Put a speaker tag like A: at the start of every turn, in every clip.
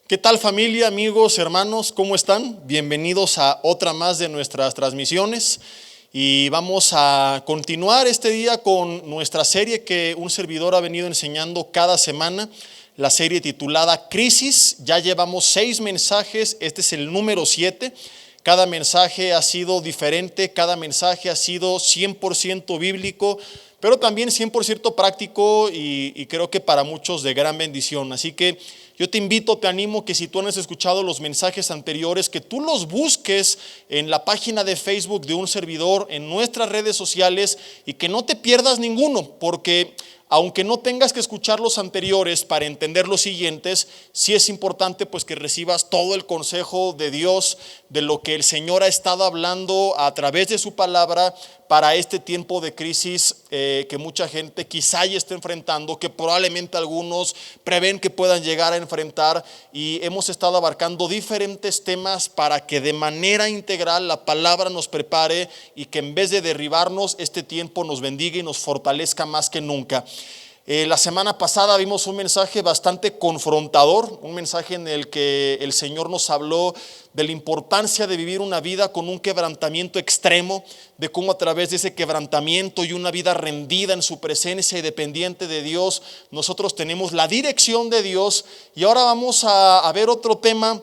A: ¿Qué tal, familia, amigos, hermanos? ¿Cómo están? Bienvenidos a otra más de nuestras transmisiones y vamos a continuar este día con nuestra serie que un servidor ha venido enseñando cada semana, la serie titulada Crisis. Ya llevamos 6 mensajes, este es el número 7. Cada mensaje ha sido diferente, cada mensaje ha sido 100% bíblico, pero también 100% práctico y creo que para muchos de gran bendición. Así que yo te invito, te animo que si tú no has escuchado los mensajes anteriores, que tú los busques en la página de Facebook de un servidor, en nuestras redes sociales, y que no te pierdas ninguno, porque aunque no tengas que escuchar los anteriores para entender los siguientes, sí es importante pues que recibas todo el consejo de Dios, de lo que el Señor ha estado hablando a través de su palabra para este tiempo de crisis que mucha gente quizá ya esté enfrentando, que probablemente algunos prevén que puedan llegar a enfrentar, y hemos estado abarcando diferentes temas para que de manera integral la palabra nos prepare y que en vez de derribarnos, este tiempo nos bendiga y nos fortalezca más que nunca. La semana pasada vimos un mensaje bastante confrontador, un mensaje en el que el Señor nos habló de la importancia de vivir una vida con un quebrantamiento extremo, de cómo a través de ese quebrantamiento y una vida rendida en su presencia y dependiente de Dios, nosotros tenemos la dirección de Dios. Y ahora vamos a ver otro tema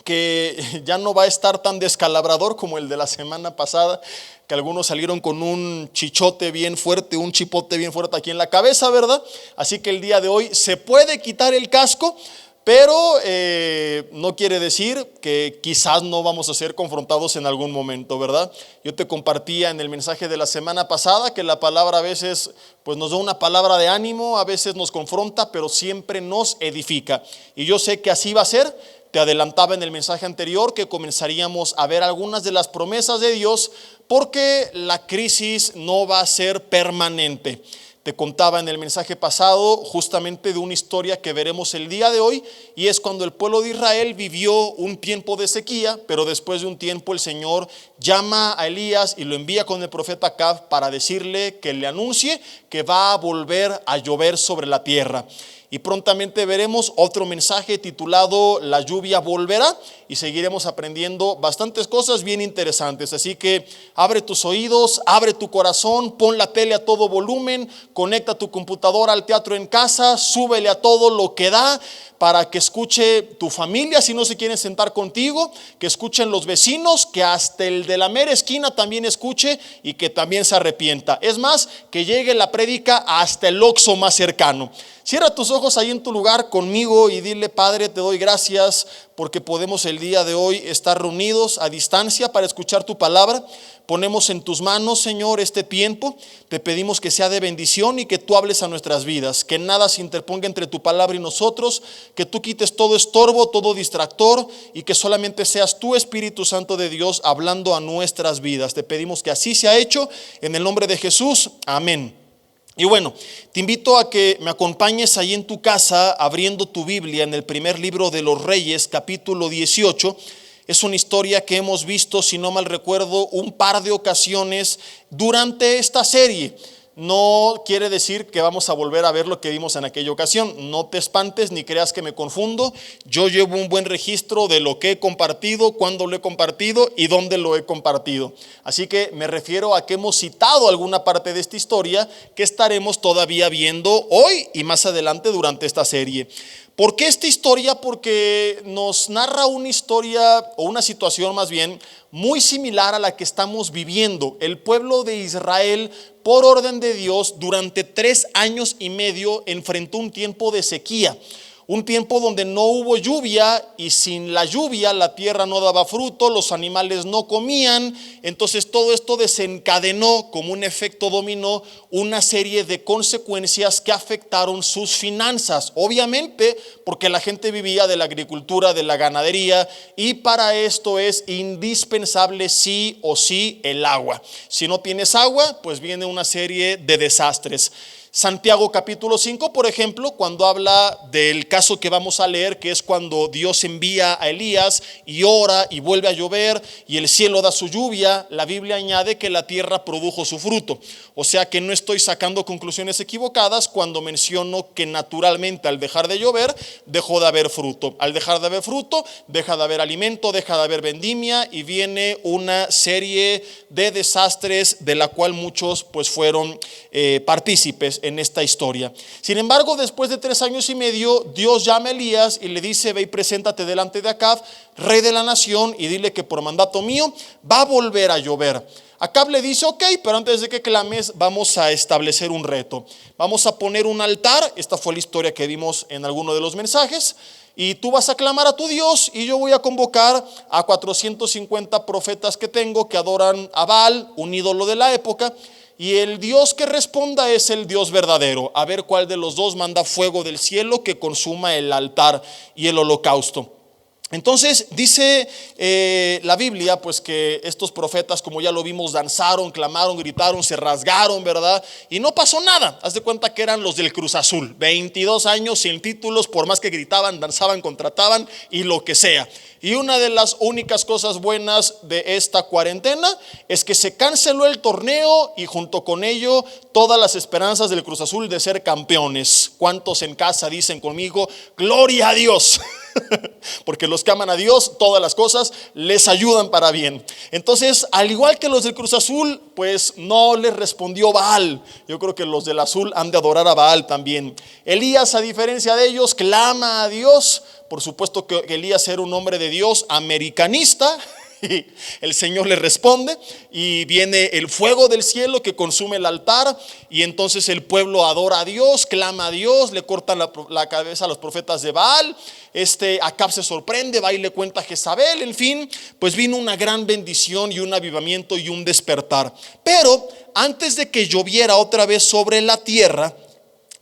A: que ya no va a estar tan descalabrador como el de la semana pasada, que algunos salieron con un chichote bien fuerte, un chipote bien fuerte aquí en la cabeza, ¿verdad? Así que el día de hoy se puede quitar el casco, pero no quiere decir que quizás no vamos a ser confrontados en algún momento, ¿verdad? Yo te compartía en el mensaje de la semana pasada que la palabra a veces pues nos da una palabra de ánimo, a veces nos confronta, pero siempre nos edifica. Y yo sé que así va a ser. Te adelantaba en el mensaje anterior que comenzaríamos a ver algunas de las promesas de Dios, porque la crisis no va a ser permanente. Te contaba en el mensaje pasado justamente de una historia que veremos el día de hoy, y es cuando el pueblo de Israel vivió un tiempo de sequía, pero después de un tiempo el Señor llama a Elías y lo envía con el profeta Acab para decirle que le anuncie que va a volver a llover sobre la tierra. Y prontamente veremos otro mensaje titulado La lluvia volverá, y seguiremos aprendiendo bastantes cosas bien interesantes. Así que abre tus oídos, abre tu corazón, pon la tele a todo volumen, conecta tu computadora al teatro en casa, súbele a todo lo que da para que escuche tu familia si no se quieren sentar contigo, que escuchen los vecinos, que hasta el de la mera esquina también escuche y que también se arrepienta. Es más, que llegue la prédica hasta el Oxxo más cercano. Cierra tus ojos ahí en tu lugar conmigo y dile: Padre, te doy gracias porque podemos el día de hoy estar reunidos a distancia para escuchar tu palabra. Ponemos en tus manos, Señor, este tiempo. Te pedimos que sea de bendición y que tú hables a nuestras vidas, que nada se interponga entre tu palabra y nosotros, que tú quites todo estorbo, todo distractor, y que solamente seas tú, Espíritu Santo de Dios, hablando a nuestras vidas. Te pedimos que así sea hecho, en el nombre de Jesús, amén. Y bueno, te invito a que me acompañes ahí en tu casa abriendo tu Biblia en el primer libro de los Reyes, capítulo 18. Es una historia que hemos visto, si no mal recuerdo, un par de ocasiones durante esta serie. No quiere decir que vamos a volver a ver lo que vimos en aquella ocasión. No te espantes ni creas que me confundo. Yo llevo un buen registro de lo que he compartido, cuándo lo he compartido y dónde lo he compartido. Así que me refiero a que hemos citado alguna parte de esta historia que estaremos todavía viendo hoy y más adelante durante esta serie. ¿Por qué esta historia? Porque nos narra una historia, o una situación más bien, muy similar a la que estamos viviendo. El pueblo de Israel, por orden de Dios, durante 3 años y medio enfrentó un tiempo de sequía. Un tiempo donde no hubo lluvia, y sin la lluvia la tierra no daba fruto, los animales no comían. Entonces todo esto desencadenó como un efecto dominó una serie de consecuencias que afectaron sus finanzas. Obviamente porque la gente vivía de la agricultura, de la ganadería, y para esto es indispensable sí o sí el agua. Si no tienes agua, pues viene una serie de desastres. Santiago capítulo 5, por ejemplo, cuando habla del caso que vamos a leer, que es cuando Dios envía a Elías y ora y vuelve a llover y el cielo da su lluvia, la Biblia añade que la tierra produjo su fruto. O sea que no estoy sacando conclusiones equivocadas cuando menciono que naturalmente al dejar de llover dejó de haber fruto. Al dejar de haber fruto, deja de haber alimento, deja de haber vendimia y viene una serie de desastres de la cual muchos pues fueron partícipes en esta historia. Sin embargo, después de 3 años y medio, Dios llama a Elías y le dice: ve y preséntate delante de Acab, rey de la nación, y dile que por mandato mío va a volver a llover. Acab le dice: ok, pero antes de que clames vamos a establecer un reto. Vamos a poner un altar. Esta fue la historia que vimos en alguno de los mensajes. Y tú vas a clamar a tu Dios y yo voy a convocar a 450 profetas que tengo que adoran a Baal, un ídolo de la época. Y el Dios que responda es el Dios verdadero. A ver cuál de los dos manda fuego del cielo que consuma el altar y el holocausto. Entonces dice la Biblia pues que estos profetas, como ya lo vimos, danzaron, clamaron, gritaron, se rasgaron, ¿verdad? Y no pasó nada. Haz de cuenta que eran los del Cruz Azul, 22 años sin títulos, por más que gritaban, danzaban, contrataban y lo que sea. Y una de las únicas cosas buenas de esta cuarentena es que se canceló el torneo y junto con ello todas las esperanzas del Cruz Azul de ser campeones. ¿Cuántos en casa dicen conmigo: gloria a Dios? Porque los que aman a Dios, todas las cosas les ayudan para bien. Entonces, al igual que los del Cruz Azul, pues no les respondió Baal. Yo creo que los del azul han de adorar a Baal también. Elías, a diferencia de ellos, clama a Dios. Por supuesto que Elías era un hombre de Dios americanista. Y el Señor le responde y viene el fuego del cielo que consume el altar, y entonces el pueblo adora a Dios, clama a Dios, le cortan la cabeza a los profetas de Baal. Acab se sorprende, va y le cuenta a Jezabel. En fin, pues vino una gran bendición y un avivamiento y un despertar. Pero antes de que lloviera otra vez sobre la tierra,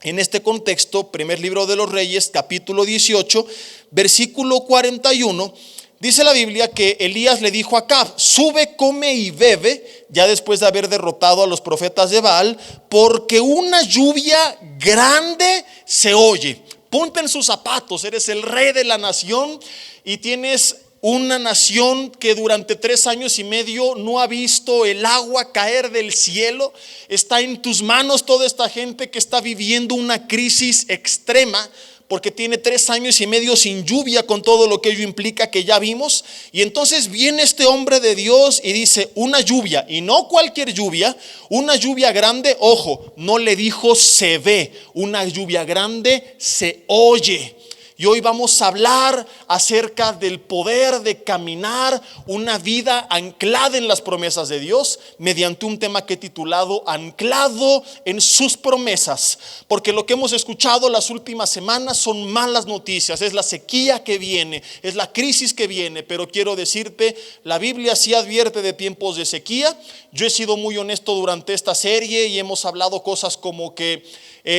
A: en este contexto, primer libro de los Reyes, capítulo 18, versículo 41, dice la Biblia que Elías le dijo a Acab: sube, come y bebe, ya después de haber derrotado a los profetas de Baal, porque una lluvia grande se oye. Ponte en sus zapatos, eres el rey de la nación y tienes una nación que durante 3 años y medio no ha visto el agua caer del cielo. Está en tus manos toda esta gente que está viviendo una crisis extrema, porque tiene 3 años y medio sin lluvia, con todo lo que ello implica que ya vimos. Y entonces viene este hombre de Dios y dice: una lluvia, y no cualquier lluvia, una lluvia grande. Ojo, no le dijo se ve, una lluvia grande se oye. Y hoy vamos a hablar acerca del poder de caminar una vida anclada en las promesas de Dios mediante un tema que he titulado Anclado en sus promesas. Porque lo que hemos escuchado las últimas semanas son malas noticias, es la sequía que viene, es la crisis que viene. Pero quiero decirte, la Biblia sí advierte de tiempos de sequía. Yo he sido muy honesto durante esta serie y hemos hablado cosas como que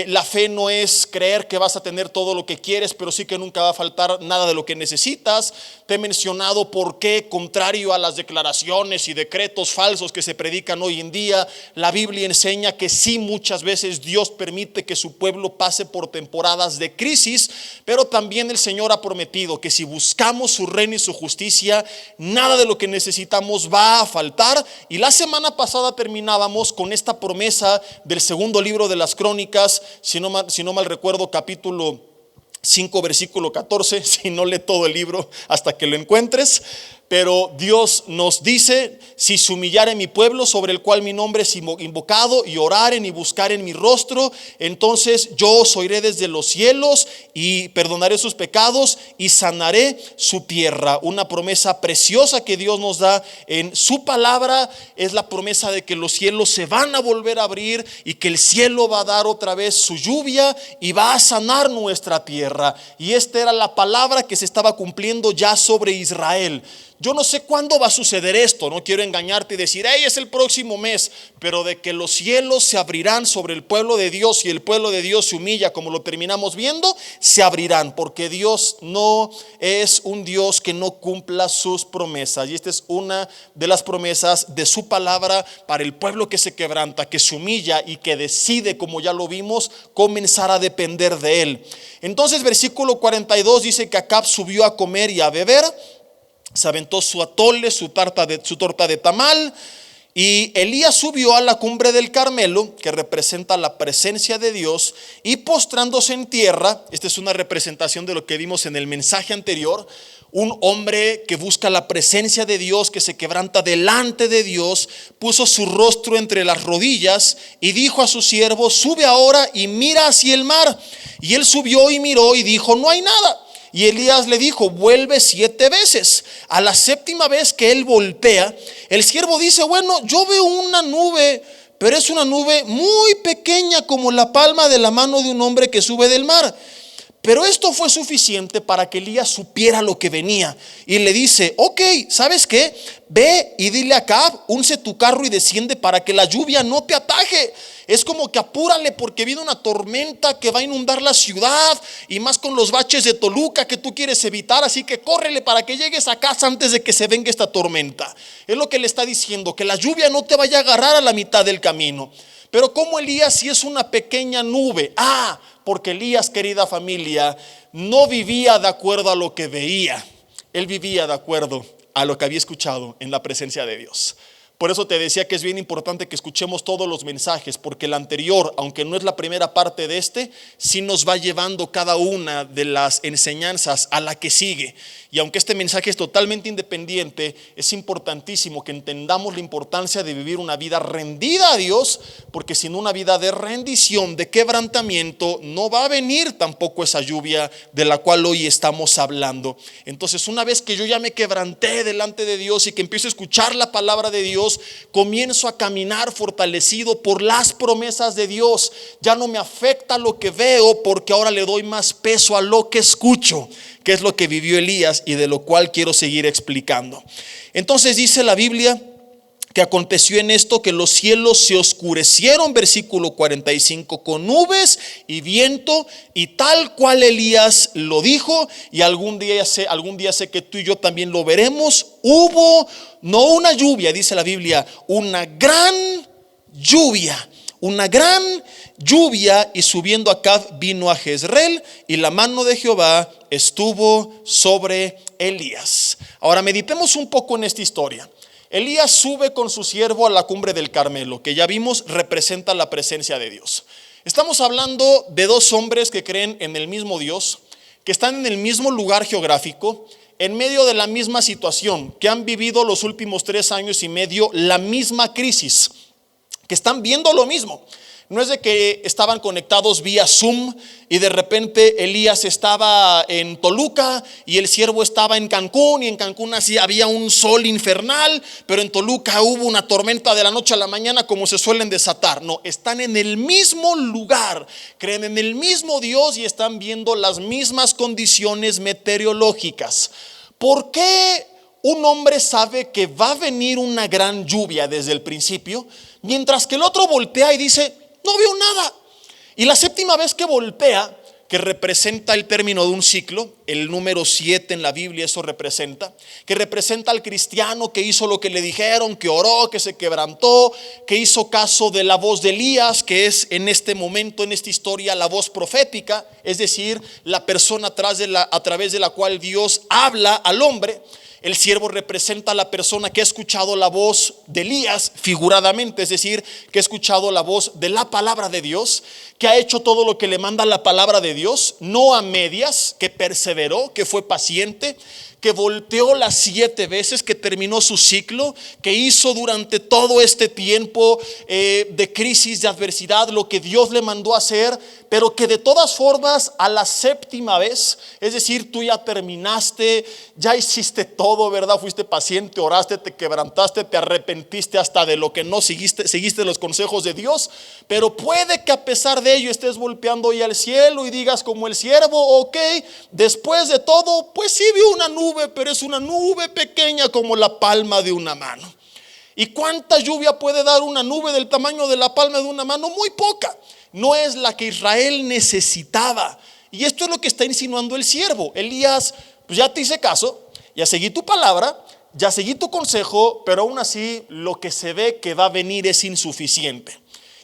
A: la fe no es creer que vas a tener todo lo que quieres, pero sí que nunca va a faltar nada de lo que necesitas. Te he mencionado por qué, contrario a las declaraciones y decretos falsos que se predican hoy en día, la Biblia enseña que sí, muchas veces Dios permite que su pueblo pase por temporadas de crisis, pero también el Señor ha prometido que si buscamos su reino y su justicia, nada de lo que necesitamos va a faltar. Y la semana pasada terminábamos con esta promesa del segundo libro de las Crónicas, si no mal recuerdo, capítulo 5, versículo 14, si no lee todo el libro hasta que lo encuentres. Pero Dios nos dice: si se humillare mi pueblo, sobre el cual mi nombre es invocado, y oraren y buscaren mi rostro, entonces yo os oiré desde los cielos y perdonaré sus pecados y sanaré su tierra. Una promesa preciosa que Dios nos da en su palabra es la promesa de que los cielos se van a volver a abrir y que el cielo va a dar otra vez su lluvia y va a sanar nuestra tierra. Y esta era la palabra que se estaba cumpliendo ya sobre Israel. yo no sé cuándo va a suceder esto, no quiero engañarte y decir, hey, es el próximo mes, pero de que los cielos se abrirán sobre el pueblo de Dios y el pueblo de Dios se humilla, como lo terminamos viendo, se abrirán, porque Dios no es un Dios que no cumpla sus promesas. Y esta es una de las promesas de su palabra para el pueblo que se quebranta, que se humilla y que decide, como ya lo vimos, comenzar a depender de él. Entonces versículo 42 dice que Acab subió a comer y a beber, se aventó su atole, su torta de tamal. Y Elías subió a la cumbre del Carmelo, que representa la presencia de Dios, y postrándose en tierra, esta es una representación de lo que vimos en el mensaje anterior, un hombre que busca la presencia de Dios, que se quebranta delante de Dios, puso su rostro entre las rodillas y dijo a su siervo, sube ahora y mira hacia el mar. Y él subió y miró y dijo, no hay nada. Y Elías le dijo, vuelve 7 veces. A la 7ª vez que él voltea, el siervo dice, bueno, yo veo una nube, pero es una nube muy pequeña como la palma de la mano de un hombre que sube del mar. Pero esto fue suficiente para que Elías supiera lo que venía. Y le dice, ok, ¿sabes qué? Ve y dile a Acab, unce tu carro y desciende para que la lluvia no te ataje. Es como que apúrale porque viene una tormenta que va a inundar la ciudad, y más con los baches de Toluca que tú quieres evitar, así que córrele para que llegues a casa antes de que se venga esta tormenta. Es lo que le está diciendo, que la lluvia no te vaya a agarrar a la mitad del camino. Pero ¿cómo Elías si es una pequeña nube? Porque Elías, querida familia, no vivía de acuerdo a lo que veía. Él vivía de acuerdo a lo que había escuchado en la presencia de Dios. Por eso te decía que es bien importante que escuchemos todos los mensajes, porque el anterior, aunque no es la primera parte de este, sí nos va llevando cada una de las enseñanzas a la que sigue. Y aunque este mensaje es totalmente independiente, es importantísimo que entendamos la importancia de vivir una vida rendida a Dios, porque sin una vida de rendición, de quebrantamiento, no va a venir tampoco esa lluvia de la cual hoy estamos hablando. Entonces, una vez que yo ya me quebranté delante de Dios y que empiezo a escuchar la palabra de Dios, comienzo a caminar fortalecido por las promesas de Dios. Ya no me afecta lo que veo, porque ahora le doy más peso a lo que escucho, que es lo que vivió Elías y de lo cual quiero seguir explicando. Entonces dice la Biblia que aconteció en esto que los cielos se oscurecieron, versículo 45, con nubes y viento, y tal cual Elías lo dijo, y algún día sé que tú y yo también lo veremos, hubo no una lluvia, dice la Biblia, una gran lluvia, y subiendo Acab vino a Jezreel, y la mano de Jehová estuvo sobre Elías. Ahora meditemos un poco en esta historia. Elías sube con su siervo a la cumbre del Carmelo, que ya vimos representa la presencia de Dios. Estamos hablando de 2 hombres que creen en el mismo Dios, que están en el mismo lugar geográfico, en medio de la misma situación, que han vivido los últimos 3 años y medio la misma crisis, que están viendo lo mismo. No es de que estaban conectados vía Zoom y de repente Elías estaba en Toluca y el siervo estaba en Cancún, y en Cancún así había un sol infernal, pero en Toluca hubo una tormenta de la noche a la mañana como se suelen desatar. No, están en el mismo lugar, creen en el mismo Dios y están viendo las mismas condiciones meteorológicas. ¿Por qué un hombre sabe que va a venir una gran lluvia desde el principio, mientras que el otro voltea y dice, no veo nada? Y la 7ª vez que voltea, que representa el término de un ciclo, el número 7 en la Biblia, eso representa, que representa al cristiano que hizo lo que le dijeron, que oró, que se quebrantó, que hizo caso de la voz de Elías, que es en este momento, en esta historia, la voz profética, es decir, la persona a través de la cual Dios habla al hombre. El siervo representa a la persona que ha escuchado la voz de Elías figuradamente, es decir, que ha escuchado la voz de la palabra de Dios, que ha hecho todo lo que le manda la palabra de Dios, no a medias, que perseveró, que fue paciente, que volteó las 7 veces, que terminó su ciclo, que hizo durante todo este tiempo de crisis, de adversidad, lo que Dios le mandó a hacer, pero que de todas formas a la 7ª vez, es decir, tú ya terminaste, ya hiciste todo, ¿verdad? Fuiste paciente, oraste, te quebrantaste, te arrepentiste hasta de lo que no seguiste los consejos de Dios, pero puede que a pesar de ello estés volteando hoy al cielo y digas como el siervo, ok, después de todo, pues sí vi una nube nube, pero es una nube pequeña como la palma de una mano. ¿Y cuánta lluvia puede dar una nube del tamaño de la palma de una mano? Muy poca. No es la que Israel necesitaba. Y esto es lo que está insinuando el siervo. Elías, pues ya te hice caso, ya seguí tu palabra, ya seguí tu consejo, pero aún así lo que se ve que va a venir es insuficiente.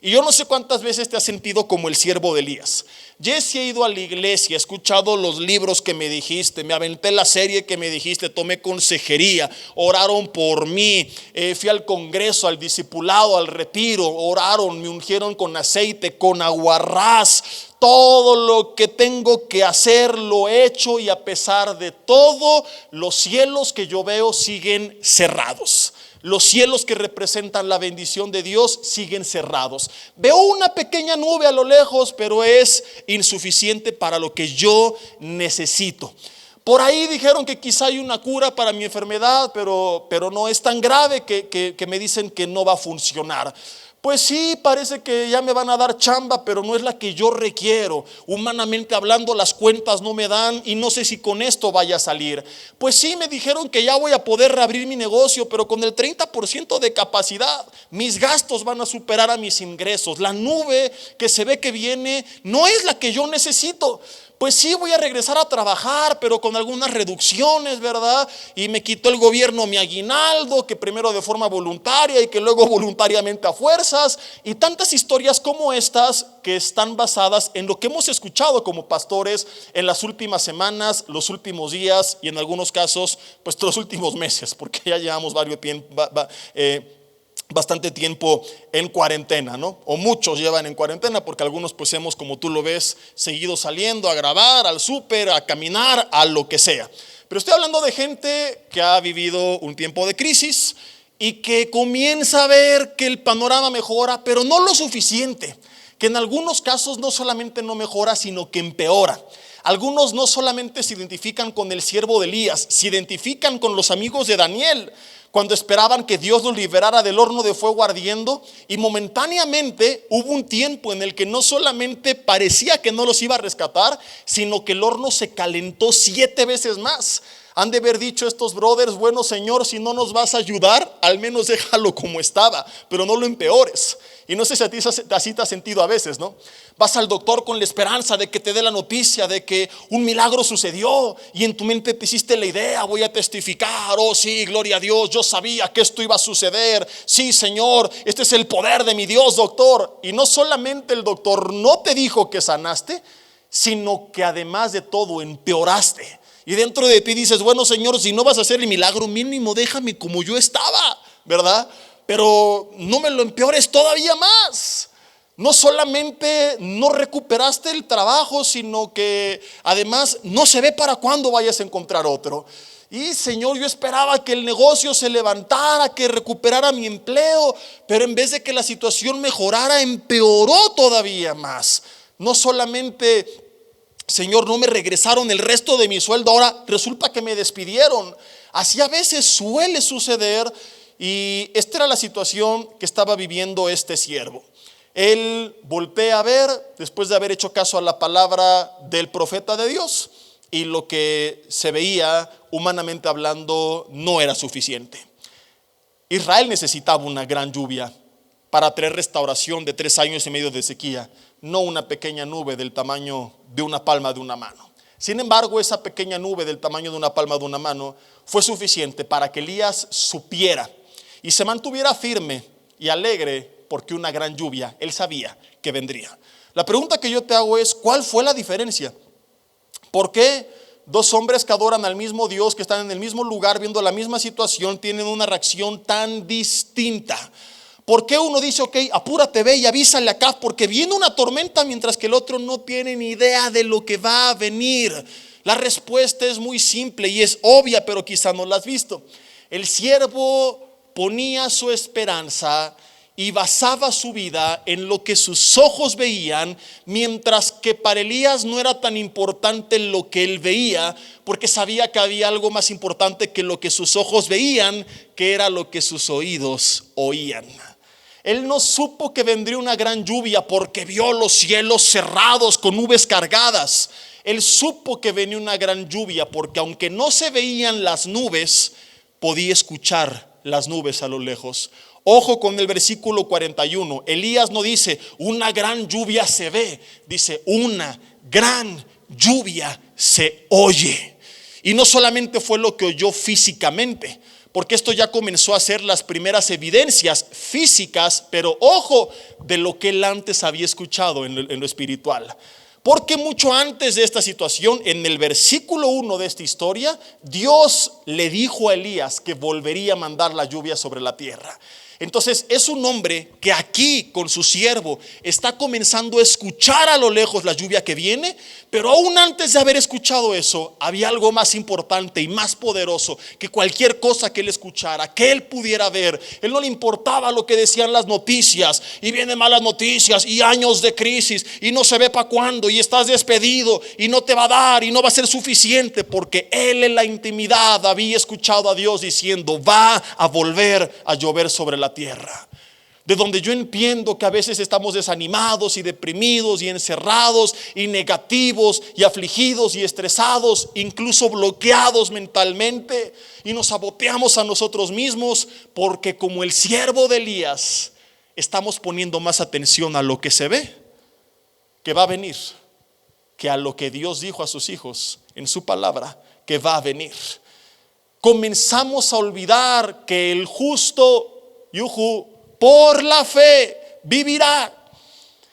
A: Y yo no sé cuántas veces te has sentido como el siervo de Elías. Jesse, he ido a la iglesia, he escuchado los libros que me dijiste, me aventé la serie que me dijiste, tomé consejería, oraron por mí, fui al congreso, al discipulado, al retiro, oraron, me ungieron con aceite, con aguarrás. Todo lo que tengo que hacer lo he hecho, y a pesar de todo, los cielos que yo veo siguen cerrados. Los cielos que representan la bendición de Dios siguen cerrados. Veo una pequeña nube a lo lejos, pero es insuficiente para lo que yo necesito. Por ahí dijeron que quizá hay una cura para mi enfermedad, pero no es tan grave que me dicen que no va a funcionar. Pues sí, parece que ya me van a dar chamba, pero no es la que yo requiero. Humanamente hablando, las cuentas no me dan y no sé si con esto vaya a salir. Pues sí, me dijeron que ya voy a poder reabrir mi negocio, pero con el 30% de capacidad, mis gastos van a superar a mis ingresos. La nube que se ve que viene no es la que yo necesito. Pues sí, voy a regresar a trabajar, pero con algunas reducciones, ¿verdad? Y me quitó el gobierno mi aguinaldo, que primero de forma voluntaria y que luego voluntariamente a fuerzas. Y tantas historias como estas que están basadas en lo que hemos escuchado como pastores en las últimas semanas, los últimos días y en algunos casos, pues los últimos meses, porque ya llevamos bastante tiempo en cuarentena, ¿no? O muchos llevan en cuarentena, porque algunos pues hemos, como tú lo ves, seguido saliendo a grabar, al súper, a caminar, a lo que sea. Pero estoy hablando de gente que ha vivido un tiempo de crisis y que comienza a ver que el panorama mejora, pero no lo suficiente, que en algunos casos no solamente no mejora, sino que empeora. Algunos no solamente se identifican con el siervo de Elías, se identifican con los amigos de Daniel, cuando esperaban que Dios los liberara del horno de fuego ardiendo, y momentáneamente hubo un tiempo en el que no solamente parecía que no los iba a rescatar, sino que el horno se calentó 7 veces más. Han de haber dicho estos brothers: bueno, Señor, si no nos vas a ayudar, al menos déjalo como estaba, pero no lo empeores. Y no sé si a ti así te has sentido a veces, ¿no? Vas al doctor con la esperanza de que te dé la noticia de que un milagro sucedió, y en tu mente te hiciste la idea: voy a testificar, oh sí, gloria a Dios, yo sabía que esto iba a suceder, sí, Señor, este es el poder de mi Dios, doctor. Y no solamente el doctor no te dijo que sanaste, sino que además de todo empeoraste. Y dentro de ti dices: bueno, Señor, si no vas a hacer el milagro, mínimo déjame como yo estaba, ¿verdad? Pero no me lo empeores todavía más. No solamente no recuperaste el trabajo, sino que además no se ve para cuándo vayas a encontrar otro. Y Señor, yo esperaba que el negocio se levantara, que recuperara mi empleo, pero en vez de que la situación mejorara, empeoró todavía más. No solamente, Señor, no me regresaron el resto de mi sueldo, ahora resulta que me despidieron. Así a veces suele suceder, y esta era la situación que estaba viviendo este siervo. Él voltea a ver después de haber hecho caso a la palabra del profeta de Dios, y lo que se veía humanamente hablando no era suficiente. Israel necesitaba una gran lluvia para traer restauración de 3 años y medio de sequía, no una pequeña nube del tamaño de una palma de una mano. Sin embargo, esa pequeña nube del tamaño de una palma de una mano fue suficiente para que Elías supiera y se mantuviera firme y alegre, porque una gran lluvia, él sabía que vendría. La pregunta que yo te hago es: ¿cuál fue la diferencia? ¿Por qué 2 hombres que adoran al mismo Dios, que están en el mismo lugar viendo la misma situación, tienen una reacción tan distinta? ¿Por qué uno dice: ok, apúrate, ve y avísale acá porque viene una tormenta, mientras que el otro no tiene ni idea de lo que va a venir? La respuesta es muy simple y es obvia, pero quizá no la has visto. El siervo ponía su esperanza y basaba su vida en lo que sus ojos veían, mientras que para Elías no era tan importante lo que él veía, porque sabía que había algo más importante que lo que sus ojos veían, que era lo que sus oídos oían. Él no supo que vendría una gran lluvia porque vio los cielos cerrados con nubes cargadas. Él supo que venía una gran lluvia, porque aunque no se veían las nubes, podía escuchar las nubes a lo lejos. Ojo con el versículo 41. Elías no dice una gran lluvia se ve, dice una gran lluvia se oye. Y no solamente fue lo que oyó físicamente, porque esto ya comenzó a ser las primeras evidencias físicas, pero ojo, de lo que él antes había escuchado en lo espiritual. Porque mucho antes de esta situación, en el versículo 1 de esta historia, Dios le dijo a Elías que volvería a mandar la lluvia sobre la tierra. Entonces es un hombre que aquí con su siervo está comenzando a escuchar a lo lejos la lluvia que viene, pero aún antes de haber escuchado eso, había algo más importante y más poderoso que cualquier cosa que él escuchara, que él pudiera ver. Él no le importaba lo que decían las noticias, y vienen malas noticias y años de crisis y no se ve para cuándo y estás despedido y no te va a dar y no va a ser suficiente, porque él en la intimidad había escuchado a Dios diciendo: va a volver a llover sobre la tierra. De donde yo entiendo que a veces estamos desanimados y deprimidos y encerrados y negativos y afligidos y estresados, incluso bloqueados mentalmente, y nos saboteamos a nosotros mismos, porque como el siervo de Elías estamos poniendo más atención a lo que se ve, que va a venir, que a lo que Dios dijo a sus hijos en su palabra, que va a venir. Comenzamos a olvidar que el justo por la fe vivirá.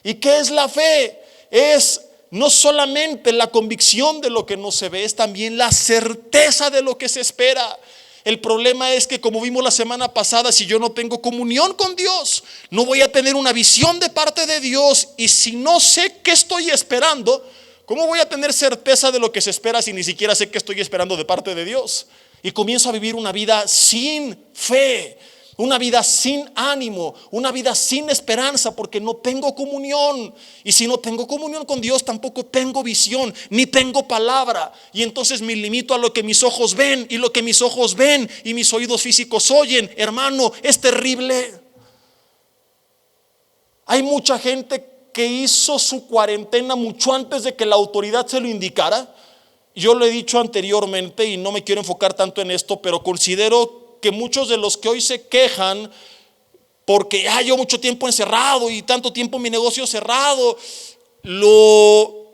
A: ¿Y qué es la fe? Es no solamente la convicción de lo que no se ve, es también la certeza de lo que se espera. El problema es que, como vimos la semana pasada, si yo no tengo comunión con Dios, no voy a tener una visión de parte de Dios. Y si no sé qué estoy esperando, ¿cómo voy a tener certeza de lo que se espera si ni siquiera sé qué estoy esperando de parte de Dios? Y comienzo a vivir una vida sin fe, una vida sin ánimo, una vida sin esperanza, porque no tengo comunión. Y si no tengo comunión con Dios, tampoco tengo visión, ni tengo palabra. Y entonces me limito a lo que mis ojos ven, y lo que mis ojos ven y mis oídos físicos oyen. Hermano, es terrible. Hay mucha gente que hizo su cuarentena mucho antes de que la autoridad se lo indicara. Yo lo he dicho anteriormente y no me quiero enfocar tanto en esto, pero considero que muchos de los que hoy se quejan porque yo mucho tiempo encerrado y tanto tiempo mi negocio cerrado, lo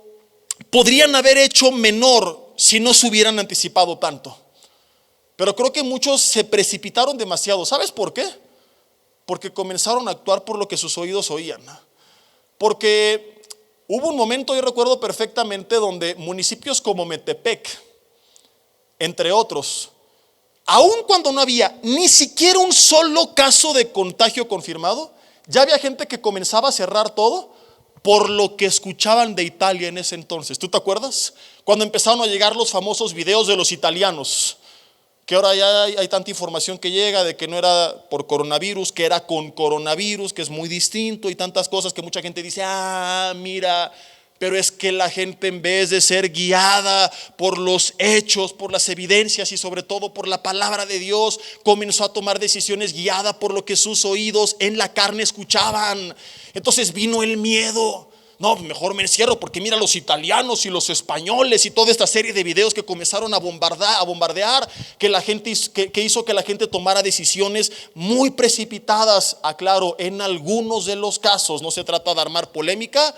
A: podrían haber hecho menor si no se hubieran anticipado tanto. Pero creo que muchos se precipitaron demasiado. ¿Sabes por qué? Porque comenzaron a actuar por lo que sus oídos oían. Porque hubo un momento, yo recuerdo perfectamente, donde municipios como Metepec, entre otros, aun cuando no había ni siquiera un solo caso de contagio confirmado, ya había gente que comenzaba a cerrar todo por lo que escuchaban de Italia en ese entonces. ¿Tú te acuerdas? Cuando empezaron a llegar los famosos videos de los italianos, que ahora ya hay tanta información que llega de que no era por coronavirus, que era con coronavirus, que es muy distinto, y tantas cosas que mucha gente dice: mira. Pero es que la gente, en vez de ser guiada por los hechos, por las evidencias y sobre todo por la palabra de Dios, comenzó a tomar decisiones guiada por lo que sus oídos en la carne escuchaban. Entonces vino el miedo. No, mejor me encierro, porque mira los italianos y los españoles y toda esta serie de videos que comenzaron a bombardear, que la gente que hizo que la gente tomara decisiones muy precipitadas. Aclaro, en algunos de los casos no se trata de armar polémica,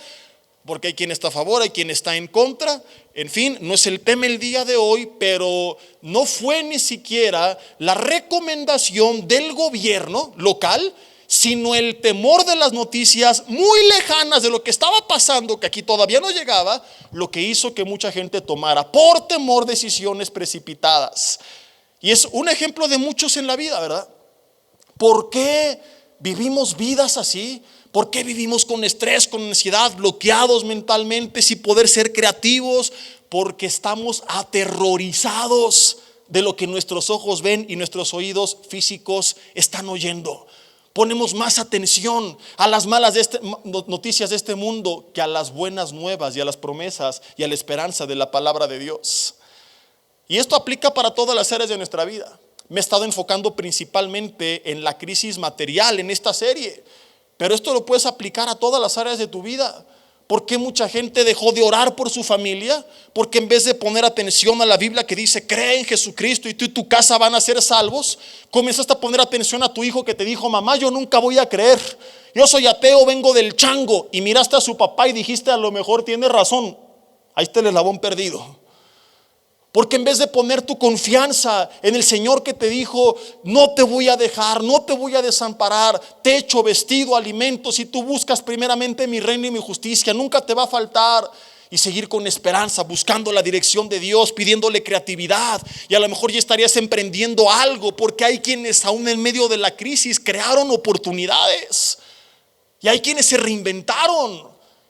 A: porque hay quien está a favor, hay quien está en contra. En fin, no es el tema el día de hoy, pero no fue ni siquiera la recomendación del gobierno local, sino el temor de las noticias muy lejanas de lo que estaba pasando, que aquí todavía no llegaba, lo que hizo que mucha gente tomara por temor decisiones precipitadas. Y es un ejemplo de muchos en la vida, ¿verdad? ¿Por qué vivimos vidas así? ¿Por qué vivimos con estrés, con ansiedad, bloqueados mentalmente, sin poder ser creativos? Porque estamos aterrorizados de lo que nuestros ojos ven y nuestros oídos físicos están oyendo. Ponemos más atención a las malas noticias de este mundo que a las buenas nuevas y a las promesas y a la esperanza de la palabra de Dios. Y esto aplica para todas las áreas de nuestra vida. Me he estado enfocando principalmente en la crisis material en esta serie, pero esto lo puedes aplicar a todas las áreas de tu vida, ¿Por qué mucha gente dejó de orar por su familia? Porque en vez de poner atención a la Biblia que dice cree en Jesucristo y tú y tu casa van a ser salvos, comenzaste a poner atención a tu hijo que te dijo: mamá, yo nunca voy a creer, yo soy ateo, vengo del chango. Y miraste a su papá y dijiste: a lo mejor tiene razón, ahí está el eslabón perdido. Porque en vez de poner tu confianza en el Señor que te dijo: no te voy a dejar, no te voy a desamparar, techo, vestido, alimento, si tú buscas primeramente mi reino y mi justicia, nunca te va a faltar. Y seguir con esperanza, buscando la dirección de Dios, pidiéndole creatividad. Y a lo mejor ya estarías emprendiendo algo, porque hay quienes aún en medio de la crisis crearon oportunidades. Y hay quienes se reinventaron.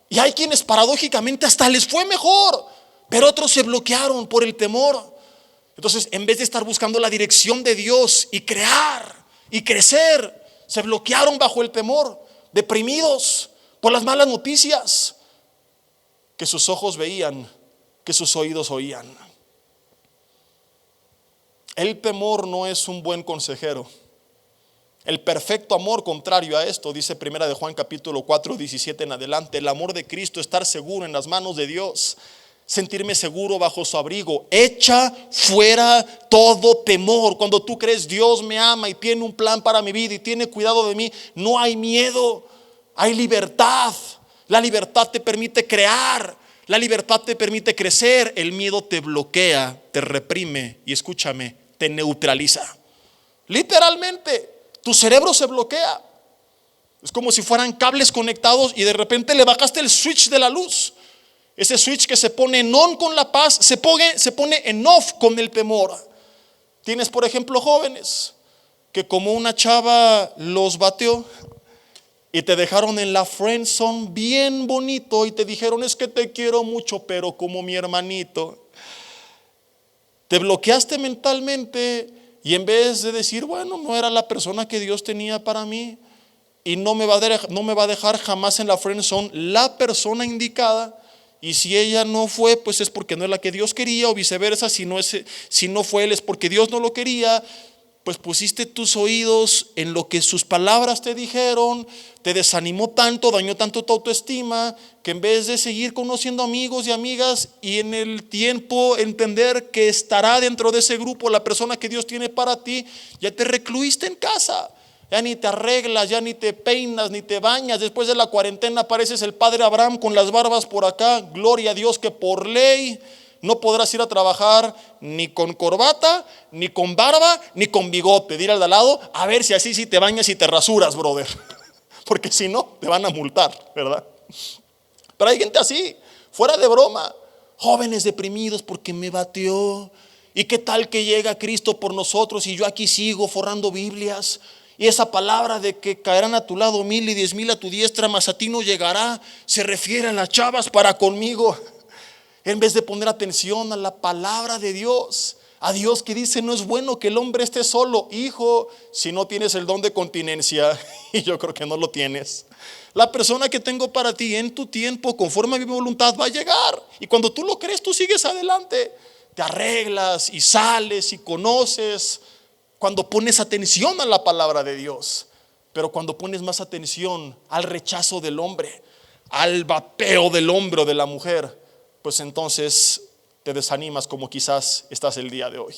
A: Y hay quienes paradójicamente hasta les fue mejor. Pero otros se bloquearon por el temor. Entonces, en vez de estar buscando la dirección de Dios y crear y crecer, se bloquearon bajo el temor, deprimidos por las malas noticias que sus ojos veían, que sus oídos oían. El temor no es un buen consejero. El perfecto amor, contrario a esto, dice Primera de Juan capítulo 4, 17 en adelante: el amor de Cristo, estar seguro en las manos de Dios, sentirme seguro bajo su abrigo, echa fuera todo temor. Cuando tú crees Dios me ama y tiene un plan para mi vida y tiene cuidado de mí, no hay miedo, hay libertad. La libertad te permite crear, la libertad te permite crecer. El miedo te bloquea, te reprime y, escúchame, te neutraliza. Literalmente, tu cerebro se bloquea. Es como si fueran cables conectados y de repente le bajaste el switch de la luz. Ese switch que se pone en on con la paz, se pone en off con el temor. Tienes, por ejemplo, jóvenes que como una chava los bateó y te dejaron en la friend zone bien bonito y te dijeron: es que te quiero mucho, pero como mi hermanito. Te bloqueaste mentalmente y en vez de decir: bueno, no era la persona que Dios tenía para mí y no me va a dejar jamás en la friend zone la persona indicada. Y si ella no fue, pues es porque no es la que Dios quería, o viceversa. Si no fue él, es porque Dios no lo quería. Pues pusiste tus oídos en lo que sus palabras te dijeron, te desanimó tanto, dañó tanto tu autoestima, que en vez de seguir conociendo amigos y amigas y en el tiempo entender que estará dentro de ese grupo la persona que Dios tiene para ti, ya te recluiste en casa. Ya ni te arreglas, ya ni te peinas, ni te bañas. Después de la cuarentena pareces el padre Abraham con las barbas por acá. Gloria a Dios que por ley no podrás ir a trabajar ni con corbata, ni con barba, ni con bigote. Dile al de al lado: a ver si así sí te bañas y te rasuras, brother. Porque si no, te van a multar, ¿verdad? Pero hay gente así, fuera de broma. Jóvenes deprimidos porque me bateó. ¿Y qué tal que llega Cristo por nosotros y yo aquí sigo forrando Biblias? Y esa palabra de que caerán a tu lado 1000 y 10,000 a tu diestra, mas a ti no llegará, se refiere a las chavas para conmigo. En vez de poner atención a la palabra de Dios, a Dios que dice: no es bueno que el hombre esté solo. Hijo, si no tienes el don de continencia, y yo creo que no lo tienes, la persona que tengo para ti en tu tiempo, conforme a mi voluntad, va a llegar. Y cuando tú lo crees, tú sigues adelante, te arreglas y sales y conoces. Cuando pones atención a la palabra de Dios. Pero cuando pones más atención al rechazo del hombre, al vapeo del hombre o de la mujer, pues entonces te desanimas, como quizás estás el día de hoy.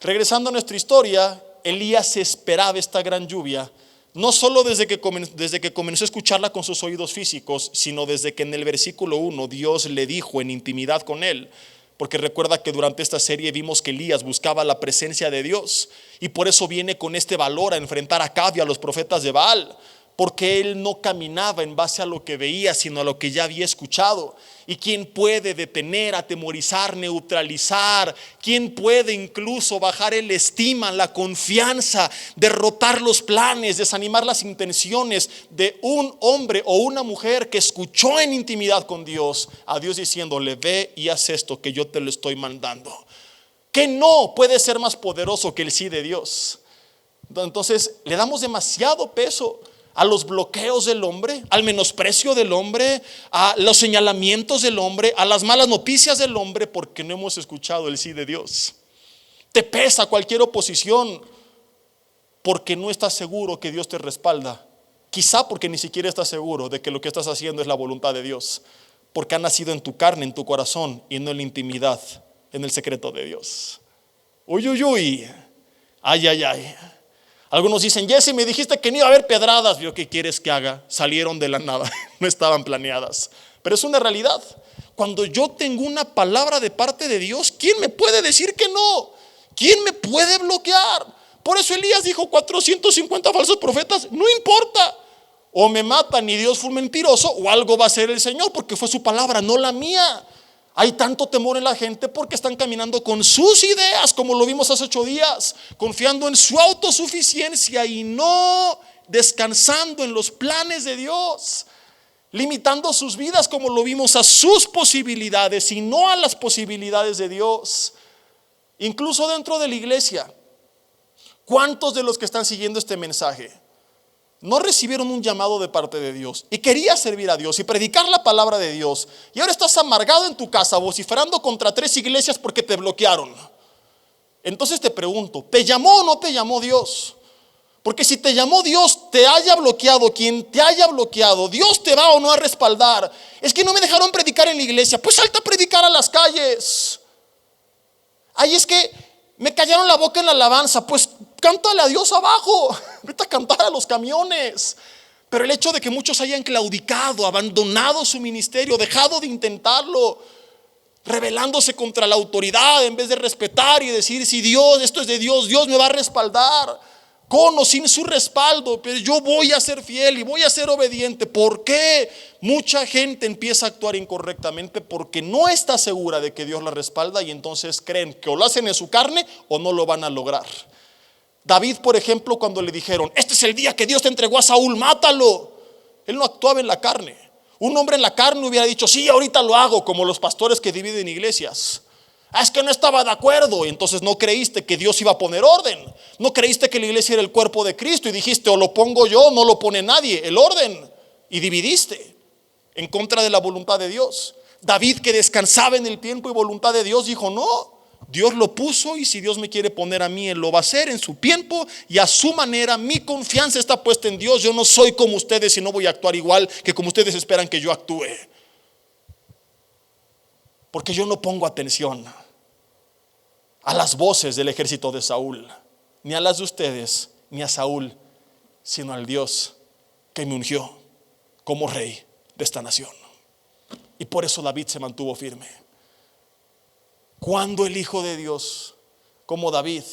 A: Regresando a nuestra historia, Elías esperaba esta gran lluvia, no solo desde que comenzó a escucharla con sus oídos físicos, sino desde que en el versículo 1 Dios le dijo en intimidad con él. Porque recuerda que durante esta serie vimos que Elías buscaba la presencia de Dios, y por eso viene con este valor a enfrentar a Acab y a los profetas de Baal. Porque él no caminaba en base a lo que veía, sino a lo que ya había escuchado. ¿Y quién puede detener, atemorizar, neutralizar? ¿Quién puede incluso bajar el estima, la confianza, derrotar los planes, desanimar las intenciones de un hombre o una mujer que escuchó en intimidad con Dios, a Dios diciéndole: ve y haz esto que yo te lo estoy mandando? Que no puede ser más poderoso que el sí de Dios. Entonces le damos demasiado peso a los bloqueos del hombre, al menosprecio del hombre, a los señalamientos del hombre, a las malas noticias del hombre, porque no hemos escuchado el sí de Dios. Te pesa cualquier oposición porque no estás seguro que Dios te respalda. Quizá porque ni siquiera estás seguro de que lo que estás haciendo es la voluntad de Dios, porque ha nacido en tu carne, en tu corazón y no en la intimidad, en el secreto de Dios. Uy, uy, uy. Ay, ay, ay. Algunos dicen: Jesse, me dijiste que no iba a haber pedradas. ¿Yo qué quieres que haga? Salieron de la nada, no estaban planeadas. Pero es una realidad. Cuando yo tengo una palabra de parte de Dios, ¿quién me puede decir que no? ¿Quién me puede bloquear? Por eso Elías dijo: 450 falsos profetas, no importa. O me matan y Dios fue un mentiroso, o algo va a hacer el Señor, porque fue su palabra, no la mía. Hay tanto temor en la gente porque están caminando con sus ideas, como lo vimos hace 8 días, confiando en su autosuficiencia y no descansando en los planes de Dios, limitando sus vidas, como lo vimos, a sus posibilidades y no a las posibilidades de Dios. Incluso dentro de la iglesia, ¿cuántos de los que están siguiendo este mensaje no recibieron un llamado de parte de Dios y querías servir a Dios y predicar la palabra de Dios, y ahora estás amargado en tu casa vociferando contra 3 iglesias porque te bloquearon? Entonces te pregunto, ¿te llamó o no te llamó Dios? Porque si te llamó Dios, te haya bloqueado quien te haya bloqueado, Dios te va o no a respaldar. Es que no me dejaron predicar en la iglesia, pues salta a predicar a las calles. Ay, es que me callaron la boca en la alabanza, pues cántale a Dios abajo, vete a cantar a los camiones. Pero el hecho de que muchos hayan claudicado, abandonado su ministerio, dejado de intentarlo, rebelándose contra la autoridad en vez de respetar y decir: si Dios, esto es de Dios, Dios me va a respaldar, con o sin su respaldo, pero yo voy a ser fiel y voy a ser obediente. ¿Por qué mucha gente empieza a actuar incorrectamente? Porque no está segura de que Dios la respalda, y entonces creen que o lo hacen en su carne o no lo van a lograr. David, por ejemplo, cuando le dijeron: este es el día que Dios te entregó a Saúl, mátalo, él no actuaba en la carne. Un hombre en la carne hubiera dicho: sí, ahorita lo hago, como los pastores que dividen iglesias. Es que no estaba de acuerdo, y entonces no creíste que Dios iba a poner orden. No creíste que la iglesia era el cuerpo de Cristo y dijiste: o lo pongo yo, no lo pone nadie, el orden. Y dividiste en contra de la voluntad de Dios. David, que descansaba en el tiempo y voluntad de Dios, dijo: no, Dios lo puso, y si Dios me quiere poner a mí, Él lo va a hacer en su tiempo y a su manera. Mi confianza está puesta en Dios. Yo no soy como ustedes y no voy a actuar igual que como ustedes esperan que yo actúe, porque yo no pongo atención a las voces del ejército de Saúl, ni a las de ustedes, ni a Saúl, sino al Dios que me ungió como rey de esta nación. Y por eso David se mantuvo firme. Cuando el Hijo de Dios, como David,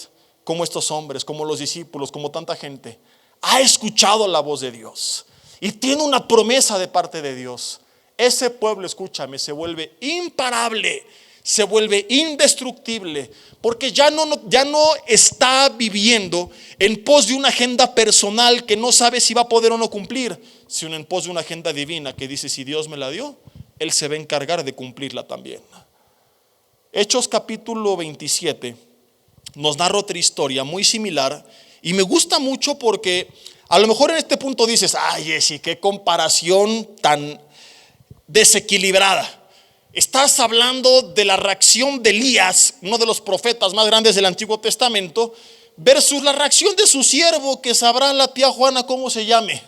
A: como estos hombres, como los discípulos, como tanta gente, ha escuchado la voz de Dios y tiene una promesa de parte de Dios, ese pueblo, escúchame, se vuelve imparable, se vuelve indestructible, porque ya no está viviendo en pos de una agenda personal que no sabe si va a poder o no cumplir, sino en pos de una agenda divina que dice: si Dios me la dio, Él se va a encargar de cumplirla también. Hechos capítulo 27 nos narra otra historia muy similar, y me gusta mucho porque a lo mejor en este punto dices: ay, Jesse, qué comparación tan desequilibrada. Estás hablando de la reacción de Elías, uno de los profetas más grandes del Antiguo Testamento, versus la reacción de su siervo, que sabrá la tía Juana cómo se llame.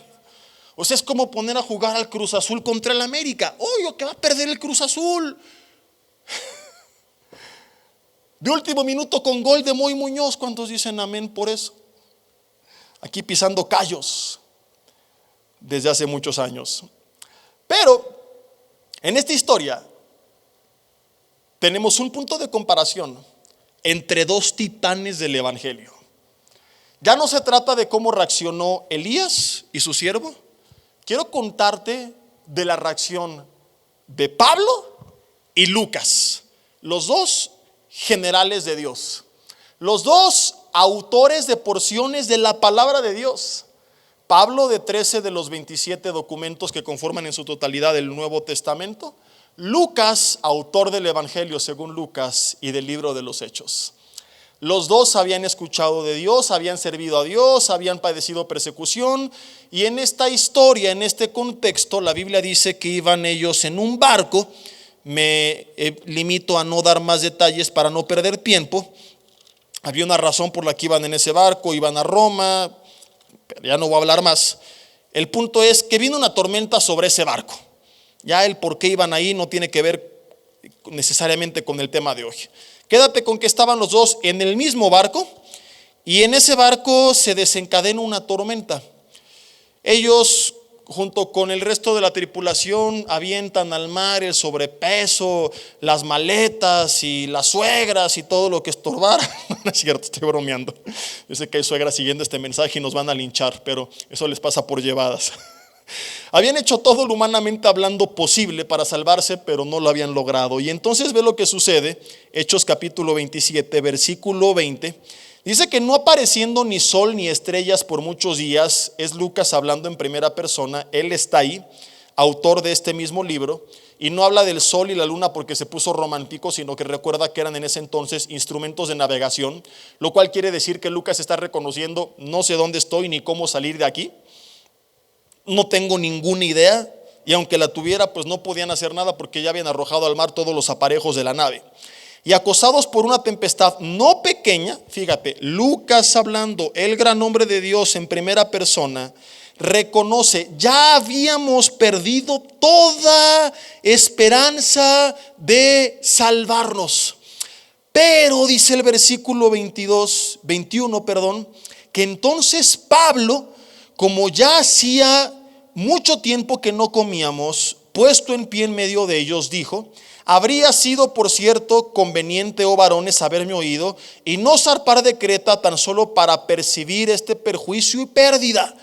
A: O sea, es como poner a jugar al Cruz Azul contra el América. Obvio que va a perder el Cruz Azul. De último minuto con gol de Moy Muñoz. ¿Cuántos dicen amén por eso? Aquí pisando callos desde hace muchos años. Pero en esta historia tenemos un punto de comparación entre 2 titanes del evangelio. Ya no se trata de cómo reaccionó Elías y su siervo. Quiero contarte de la reacción de Pablo y Lucas, los 2 generales de Dios, los 2 autores de porciones de la palabra de Dios. Pablo, de 13 de los 27 documentos que conforman en su totalidad el Nuevo Testamento. Lucas, autor del Evangelio según Lucas y del libro de los Hechos. Los 2 habían escuchado de Dios, habían servido a Dios, habían padecido persecución, y en esta historia, en este contexto, la Biblia dice que iban ellos en un barco. Me limito a no dar más detalles para no perder tiempo. Había una razón por la que iban en ese barco, iban a Roma, pero ya no voy a hablar más. El punto es que vino una tormenta sobre ese barco. Ya el por qué iban ahí no tiene que ver necesariamente con el tema de hoy. Quédate con que estaban los dos en el mismo barco y en ese barco se desencadena una tormenta. Ellos, junto con el resto de la tripulación, avientan al mar el sobrepeso, las maletas y las suegras y todo lo que estorbara. No es cierto, estoy bromeando. Yo sé que hay suegras siguiendo este mensaje y nos van a linchar, pero eso les pasa por llevadas. Habían hecho todo lo humanamente hablando posible para salvarse, pero no lo habían logrado. Y entonces ve lo que sucede. Hechos capítulo 27, versículo 20. Dice que no apareciendo ni sol ni estrellas por muchos días, es Lucas hablando en primera persona, él está ahí, autor de este mismo libro, y no habla del sol y la luna porque se puso romántico, sino que recuerda que eran en ese entonces instrumentos de navegación, lo cual quiere decir que Lucas está reconociendo, no sé dónde estoy ni cómo salir de aquí, no tengo ninguna idea, y aunque la tuviera, pues no podían hacer nada porque ya habían arrojado al mar todos los aparejos de la nave. Y acosados por una tempestad no pequeña, fíjate, Lucas hablando, el gran hombre de Dios en primera persona, reconoce, ya habíamos perdido toda esperanza de salvarnos. Pero dice el versículo 21, que entonces Pablo, como ya hacía mucho tiempo que no comíamos, puesto en pie en medio de ellos, dijo: habría sido, por cierto, conveniente, oh varones, haberme oído y no zarpar de Creta tan solo para percibir este perjuicio y pérdida.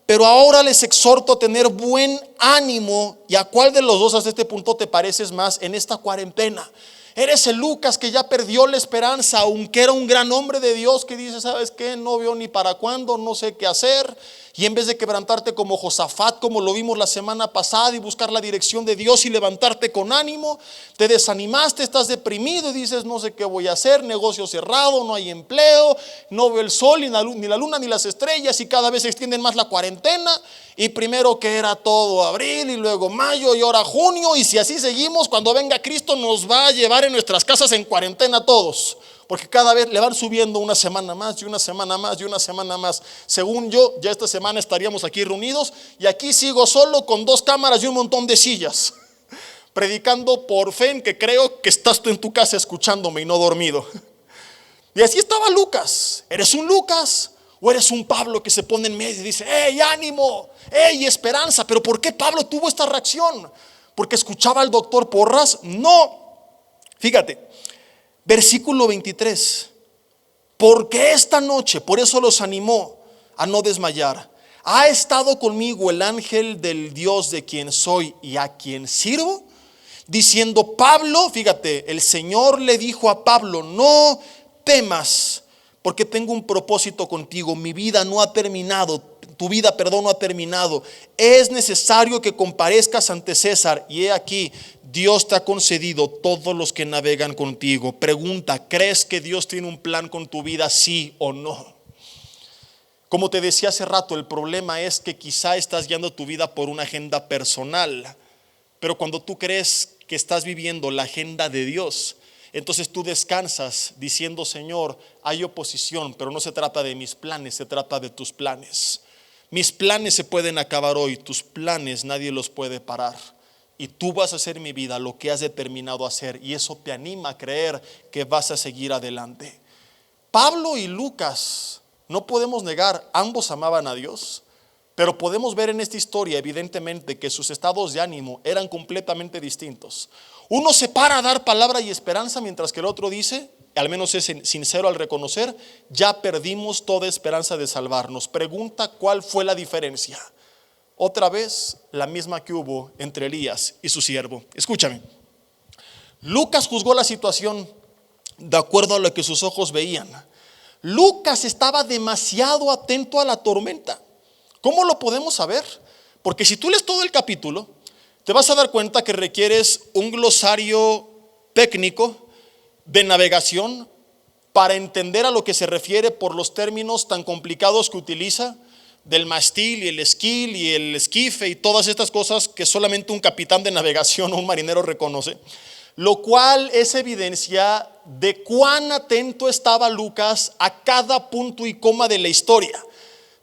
A: Pero ahora les exhorto a tener buen ánimo. ¿Y a cuál de los dos hasta este punto te pareces más en esta cuarentena? Eres el Lucas que ya perdió la esperanza, aunque era un gran hombre de Dios que dice, ¿sabes qué? No veo ni para cuándo, no sé qué hacer. Y en vez de quebrantarte como Josafat, como lo vimos la semana pasada, y buscar la dirección de Dios y levantarte con ánimo, te desanimaste, estás deprimido y dices, no sé qué voy a hacer, negocio cerrado, no hay empleo, no veo el sol, ni la luna, ni las estrellas, y cada vez se extienden más la cuarentena. Y primero que era todo abril, y luego mayo, y ahora junio, y si así seguimos, cuando venga Cristo nos va a llevar en nuestras casas en cuarentena a todos. Porque cada vez le van subiendo una semana más y una semana más y una semana más. Según yo, ya esta semana estaríamos aquí reunidos y aquí sigo solo con 2 cámaras y un montón de sillas, predicando por fe en que creo que estás tú en tu casa escuchándome y no dormido. Y así estaba Lucas. ¿Eres un Lucas o eres un Pablo que se pone en medio y dice, ¡hey, ánimo! ¡Hey, esperanza! ¿Pero por qué Pablo tuvo esta reacción? ¿Porque escuchaba al doctor Porras? No. Fíjate. Versículo 23, porque esta noche, por eso los animó a no desmayar, ha estado conmigo el ángel del Dios de quien soy y a quien sirvo, diciendo, Pablo, fíjate, el Señor le dijo a Pablo, no temas, porque tengo un propósito contigo, mi vida no ha terminado, tu vida, perdón, no ha terminado, es necesario que comparezcas ante César, y he aquí, Dios te ha concedido todos los que navegan contigo. Pregunta, ¿crees que Dios tiene un plan con tu vida, sí o no? Como te decía hace rato, el problema es que quizá estás guiando tu vida por una agenda personal, pero cuando tú crees que estás viviendo la agenda de Dios, entonces tú descansas diciendo, Señor, hay oposición, pero no se trata de mis planes, se trata de tus planes. Mis planes se pueden acabar hoy, tus planes nadie los puede parar. Y tú vas a hacer mi vida lo que has determinado hacer, y eso te anima a creer que vas a seguir adelante. Pablo y Lucas, no podemos negar, ambos amaban a Dios, pero podemos ver en esta historia evidentemente que sus estados de ánimo eran completamente distintos. Uno se para a dar palabra y esperanza, mientras que el otro dice, al menos es sincero al reconocer, ya perdimos toda esperanza de salvarnos. Pregunta, ¿cuál fue la diferencia? Otra vez la misma que hubo entre Elías y su siervo. Escúchame, Lucas juzgó la situación de acuerdo a lo que sus ojos veían. Lucas estaba demasiado atento a la tormenta. ¿Cómo lo podemos saber? Porque si tú lees todo el capítulo, te vas a dar cuenta que requieres un glosario técnico de navegación para entender a lo que se refiere por los términos tan complicados que utiliza, del mástil y el esquil y el esquife y todas estas cosas que solamente un capitán de navegación o un marinero reconoce, lo cual es evidencia de cuán atento estaba Lucas a cada punto y coma de la historia.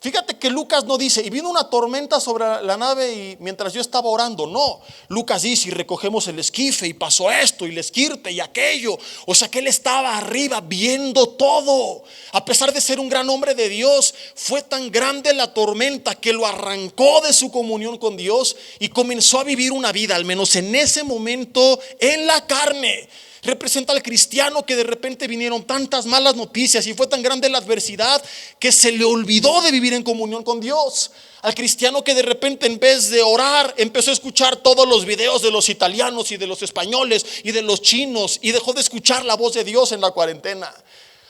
A: Fíjate que Lucas no dice, y vino una tormenta sobre la nave y mientras yo estaba orando. No, Lucas dice, y recogemos el esquife y pasó esto y el esquirte y aquello. O sea que él estaba arriba viendo todo. A pesar de ser un gran hombre de Dios, fue tan grande la tormenta que lo arrancó de su comunión con Dios y comenzó a vivir una vida, al menos en ese momento, en la carne. Representa al cristiano que de repente vinieron tantas malas noticias y fue tan grande la adversidad que se le olvidó de vivir en comunión con Dios. Al cristiano que de repente, en vez de orar, empezó a escuchar todos los videos de los italianos y de los españoles y de los chinos y dejó de escuchar la voz de Dios en la cuarentena.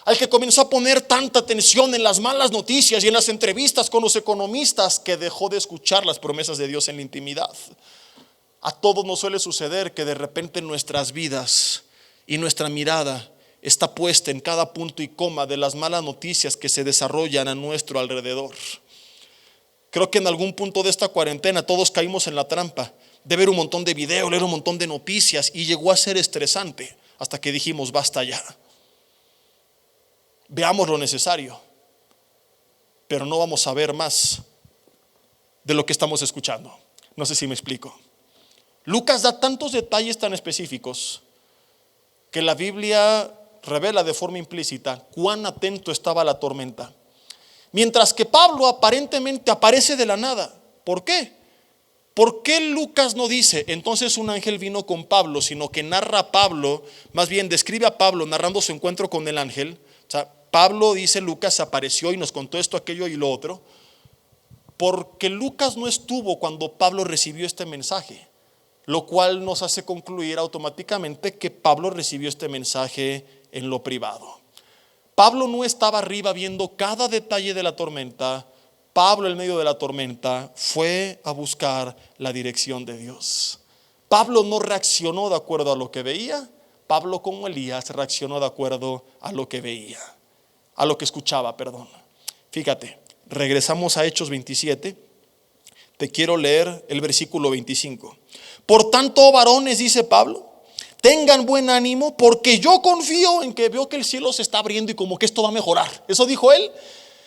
A: Al que comenzó a poner tanta atención en las malas noticias y en las entrevistas con los economistas que dejó de escuchar las promesas de Dios en la intimidad. A todos nos suele suceder que de repente en nuestras vidas y nuestra mirada está puesta en cada punto y coma de las malas noticias que se desarrollan a nuestro alrededor. Creo que en algún punto de esta cuarentena todos caímos en la trampa de ver un montón de videos, leer un montón de noticias, y llegó a ser estresante hasta que dijimos basta ya. Veamos lo necesario, pero no vamos a ver más de lo que estamos escuchando. No sé si me explico. Lucas da tantos detalles tan específicos que la Biblia revela de forma implícita cuán atento estaba la tormenta. Mientras que Pablo aparentemente aparece de la nada. ¿Por qué? ¿Por qué Lucas no dice entonces un ángel vino con Pablo, sino que narra a Pablo, más bien describe a Pablo narrando su encuentro con el ángel? O sea, Pablo, dice Lucas, apareció y nos contó esto, aquello y lo otro. Porque Lucas no estuvo cuando Pablo recibió este mensaje, lo cual nos hace concluir automáticamente que Pablo recibió este mensaje en lo privado. Pablo no estaba arriba viendo cada detalle de la tormenta. Pablo, en medio de la tormenta, fue a buscar la dirección de Dios. Pablo no reaccionó de acuerdo a lo que veía. Pablo, como Elías, reaccionó de acuerdo a lo que veía, a lo que escuchaba, perdón. Fíjate, regresamos a Hechos 27. Te quiero leer el versículo 25. Por tanto, varones, dice Pablo, tengan buen ánimo, porque yo confío en que veo que el cielo se está abriendo y como que esto va a mejorar. Eso dijo él.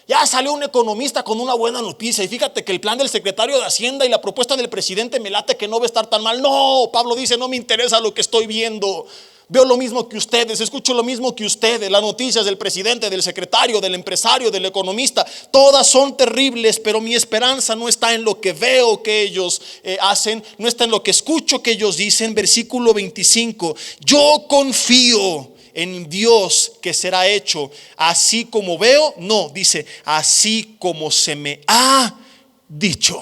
A: Ya salió un economista con una buena noticia y fíjate que el plan del secretario de Hacienda y la propuesta del presidente me late que no va a estar tan mal. No, Pablo dice, no me interesa lo que estoy viendo. Veo lo mismo que ustedes, escucho lo mismo que ustedes. Las noticias del presidente, del secretario, del empresario, del economista, todas son terribles, pero mi esperanza no está en lo que veo que ellos hacen, no está en lo que escucho que ellos dicen. Versículo 25, yo confío en Dios que será hecho así como veo. No, dice, así como se me ha dicho.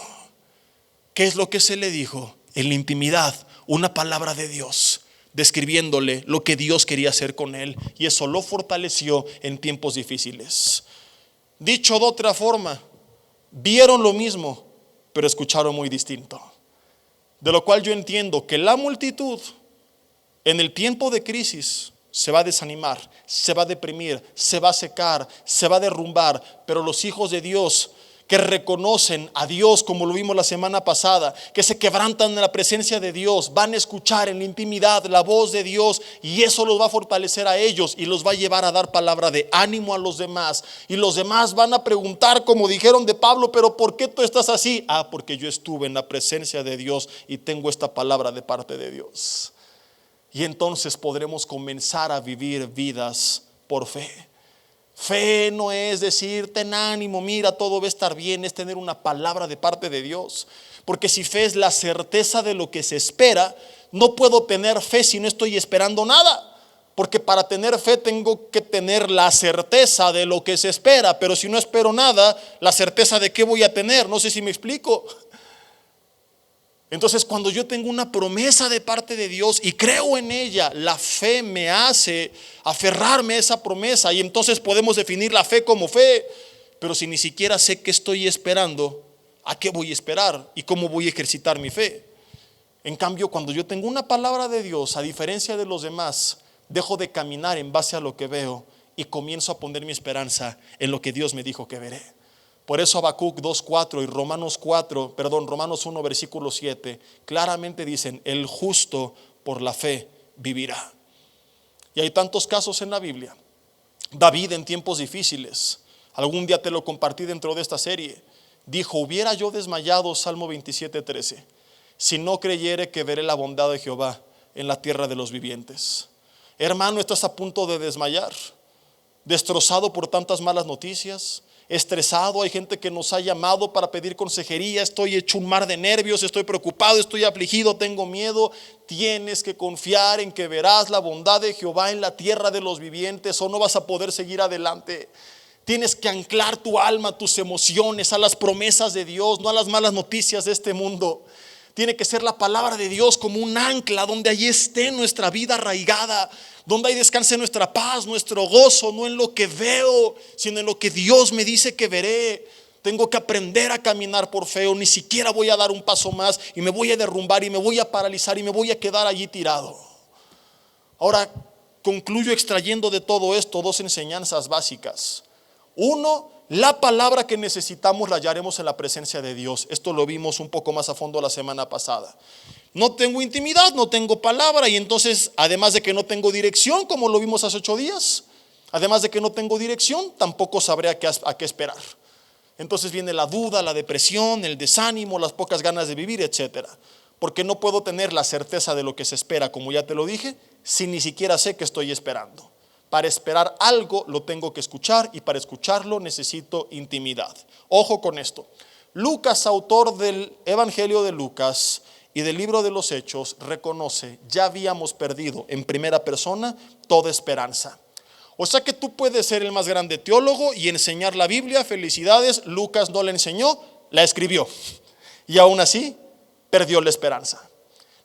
A: ¿Qué es lo que se le dijo? En la intimidad, una palabra de Dios, describiéndole lo que Dios quería hacer con él, y eso lo fortaleció en tiempos difíciles. Dicho de otra forma, vieron lo mismo, pero escucharon muy distinto. De lo cual yo entiendo que la multitud en el tiempo de crisis se va a desanimar, se va a deprimir, se va a secar, se va a derrumbar, pero los hijos de Dios que reconocen a Dios, como lo vimos la semana pasada, que se quebrantan en la presencia de Dios, van a escuchar en la intimidad la voz de Dios, y eso los va a fortalecer a ellos y los va a llevar a dar palabra de ánimo a los demás. Y los demás van a preguntar, como dijeron de Pablo, pero ¿por qué tú estás así? Porque yo estuve en la presencia de Dios y tengo esta palabra de parte de Dios. Y entonces podremos comenzar a vivir vidas por fe. Fe no es decir, ten ánimo, mira, todo va a estar bien. Es tener una palabra de parte de Dios. Porque si fe es la certeza de lo que se espera, no puedo tener fe si no estoy esperando nada. Porque para tener fe tengo que tener la certeza de lo que se espera. Pero si no espero nada, la certeza de qué voy a tener. No sé si me explico. Entonces, cuando yo tengo una promesa de parte de Dios y creo en ella, la fe me hace aferrarme a esa promesa, y entonces podemos definir la fe como fe. Pero si ni siquiera sé qué estoy esperando, ¿a qué voy a esperar? ¿Y cómo voy a ejercitar mi fe? En cambio, cuando yo tengo una palabra de Dios, a diferencia de los demás, dejo de caminar en base a lo que veo y comienzo a poner mi esperanza en lo que Dios me dijo que veré. Por eso Habacuc 2:4 y Romanos 1 versículo 7 claramente dicen, el justo por la fe vivirá. Y hay tantos casos en la Biblia. David en tiempos difíciles, Algún día te lo compartí dentro de esta serie. Dijo: hubiera yo desmayado, Salmo 27:13, si no creyere que veré la bondad de Jehová en la tierra de los vivientes. Hermano, estás a punto de desmayar, destrozado por tantas malas noticias, estresado. Hay gente que nos ha llamado para pedir consejería. Estoy hecho un mar de nervios, estoy preocupado, estoy afligido, tengo miedo. Tienes que confiar en que verás la bondad de Jehová en la tierra de los vivientes, o no vas a poder seguir adelante. Tienes que anclar tu alma, tus emociones a las promesas de Dios, no a las malas noticias de este mundo. Tiene que ser la palabra de Dios como un ancla donde allí esté nuestra vida arraigada, donde ahí descanse nuestra paz, nuestro gozo, no en lo que veo, sino en lo que Dios me dice que veré. Tengo que aprender a caminar por fe, o ni siquiera voy a dar un paso más y me voy a derrumbar y me voy a paralizar y me voy a quedar allí tirado. Ahora concluyo extrayendo de todo esto dos enseñanzas básicas. Uno, la palabra que necesitamos la hallaremos en la presencia de Dios. Esto lo vimos un poco más a fondo la semana pasada. No tengo intimidad, no tengo palabra, y entonces, además de que no tengo dirección, como lo vimos hace 8 días, además de que no tengo dirección, tampoco sabré a qué esperar. Entonces viene la duda, la depresión, el desánimo, las pocas ganas de vivir, etcétera. Porque no puedo tener la certeza de lo que se espera, como ya te lo dije, si ni siquiera sé qué estoy esperando. Para esperar algo lo tengo que escuchar, y para escucharlo necesito intimidad. Ojo con esto. Lucas, autor del Evangelio de Lucas y del libro de los Hechos, reconoce: ya habíamos perdido en primera persona toda esperanza. O sea que tú puedes ser el más grande teólogo y enseñar la Biblia, felicidades. Lucas no la enseñó, la escribió, y aún así perdió la esperanza.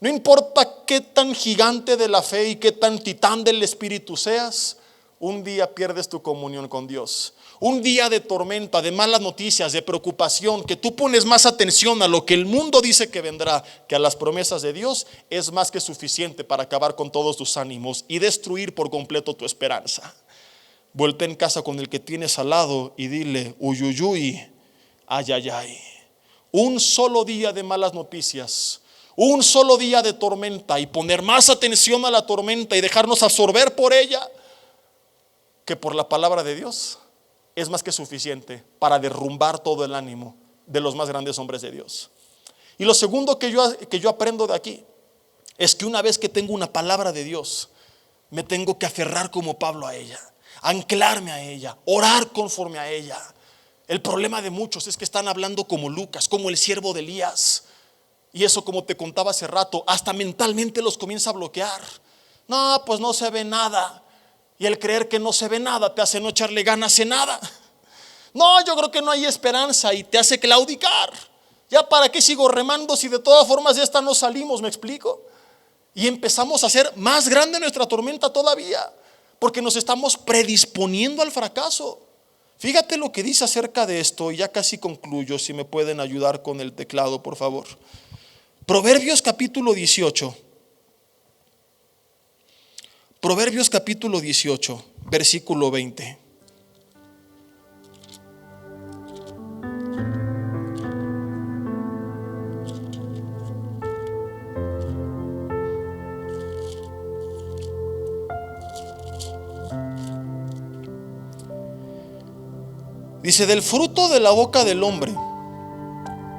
A: No importa qué tan gigante de la fe y qué tan titán del espíritu seas, un día pierdes tu comunión con Dios. Un día de tormenta, de malas noticias, de preocupación, que tú pones más atención a lo que el mundo dice que vendrá que a las promesas de Dios, es más que suficiente para acabar con todos tus ánimos y destruir por completo tu esperanza. Vuelve en casa con el que tienes al lado y dile: uyuyuy, ayayay. Un solo día de malas noticias, un solo día de tormenta, y poner más atención a la tormenta y dejarnos absorber por ella que por la palabra de Dios, es más que suficiente para derrumbar todo el ánimo de los más grandes hombres de Dios. Y lo segundo que yo aprendo de aquí es que una vez que tengo una palabra de Dios, me tengo que aferrar como Pablo a ella, anclarme a ella, orar conforme a ella. El problema de muchos es que están hablando como Lucas, como el siervo de Elías. Y eso, como te contaba hace rato, hasta mentalmente los comienza a bloquear. No, pues no se ve nada. Y el creer que no se ve nada te hace no echarle ganas en nada. No, yo creo que no hay esperanza, y te hace claudicar. Ya para qué sigo remando si de todas formas de esta no salimos, ¿me explico? Y empezamos a hacer más grande nuestra tormenta todavía, porque nos estamos predisponiendo al fracaso. Fíjate lo que dice acerca de esto, y ya casi concluyo. Si me pueden ayudar con el teclado, por favor. Proverbios capítulo 18. Proverbios capítulo 18, versículo 20. Dice: del fruto de la boca del hombre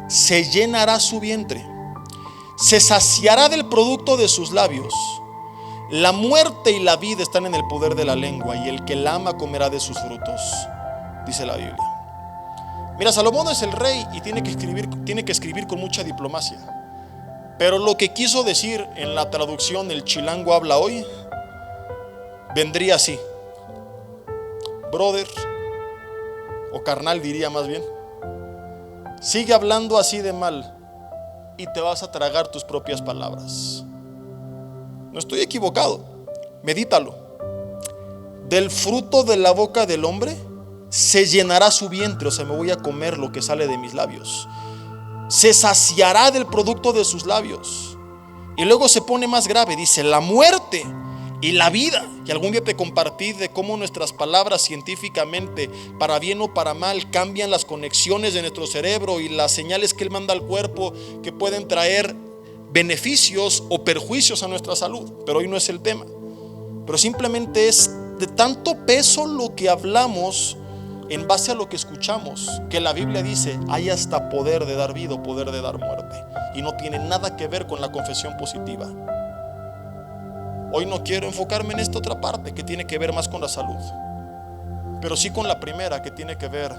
A: se llenará su vientre, se saciará del producto de sus labios. La muerte y la vida están en el poder de la lengua, y el que la ama comerá de sus frutos, dice la Biblia. Mira, Salomón es el rey y tiene que escribir con mucha diplomacia. Pero lo que quiso decir en la traducción El Chilango Habla Hoy vendría así: brother, o carnal diría más bien, sigue hablando así de mal y te vas a tragar tus propias palabras. No estoy equivocado, medítalo. Del fruto de la boca del hombre se llenará su vientre, o sea, me voy a comer lo que sale de mis labios. Se saciará del producto de sus labios. Y luego se pone más grave, dice: la muerte y la vida. Y algún día te compartí de cómo nuestras palabras científicamente, para bien o para mal, cambian las conexiones de nuestro cerebro y las señales que él manda al cuerpo, que pueden traer beneficios o perjuicios a nuestra salud. Pero hoy no es el tema. Pero simplemente es de tanto peso lo que hablamos, en base a lo que escuchamos, que la Biblia dice hay hasta poder de dar vida o poder de dar muerte, y no tiene nada que ver con la confesión positiva. Hoy no quiero enfocarme en esta otra parte que tiene que ver más con la salud, pero sí con la primera, que tiene que ver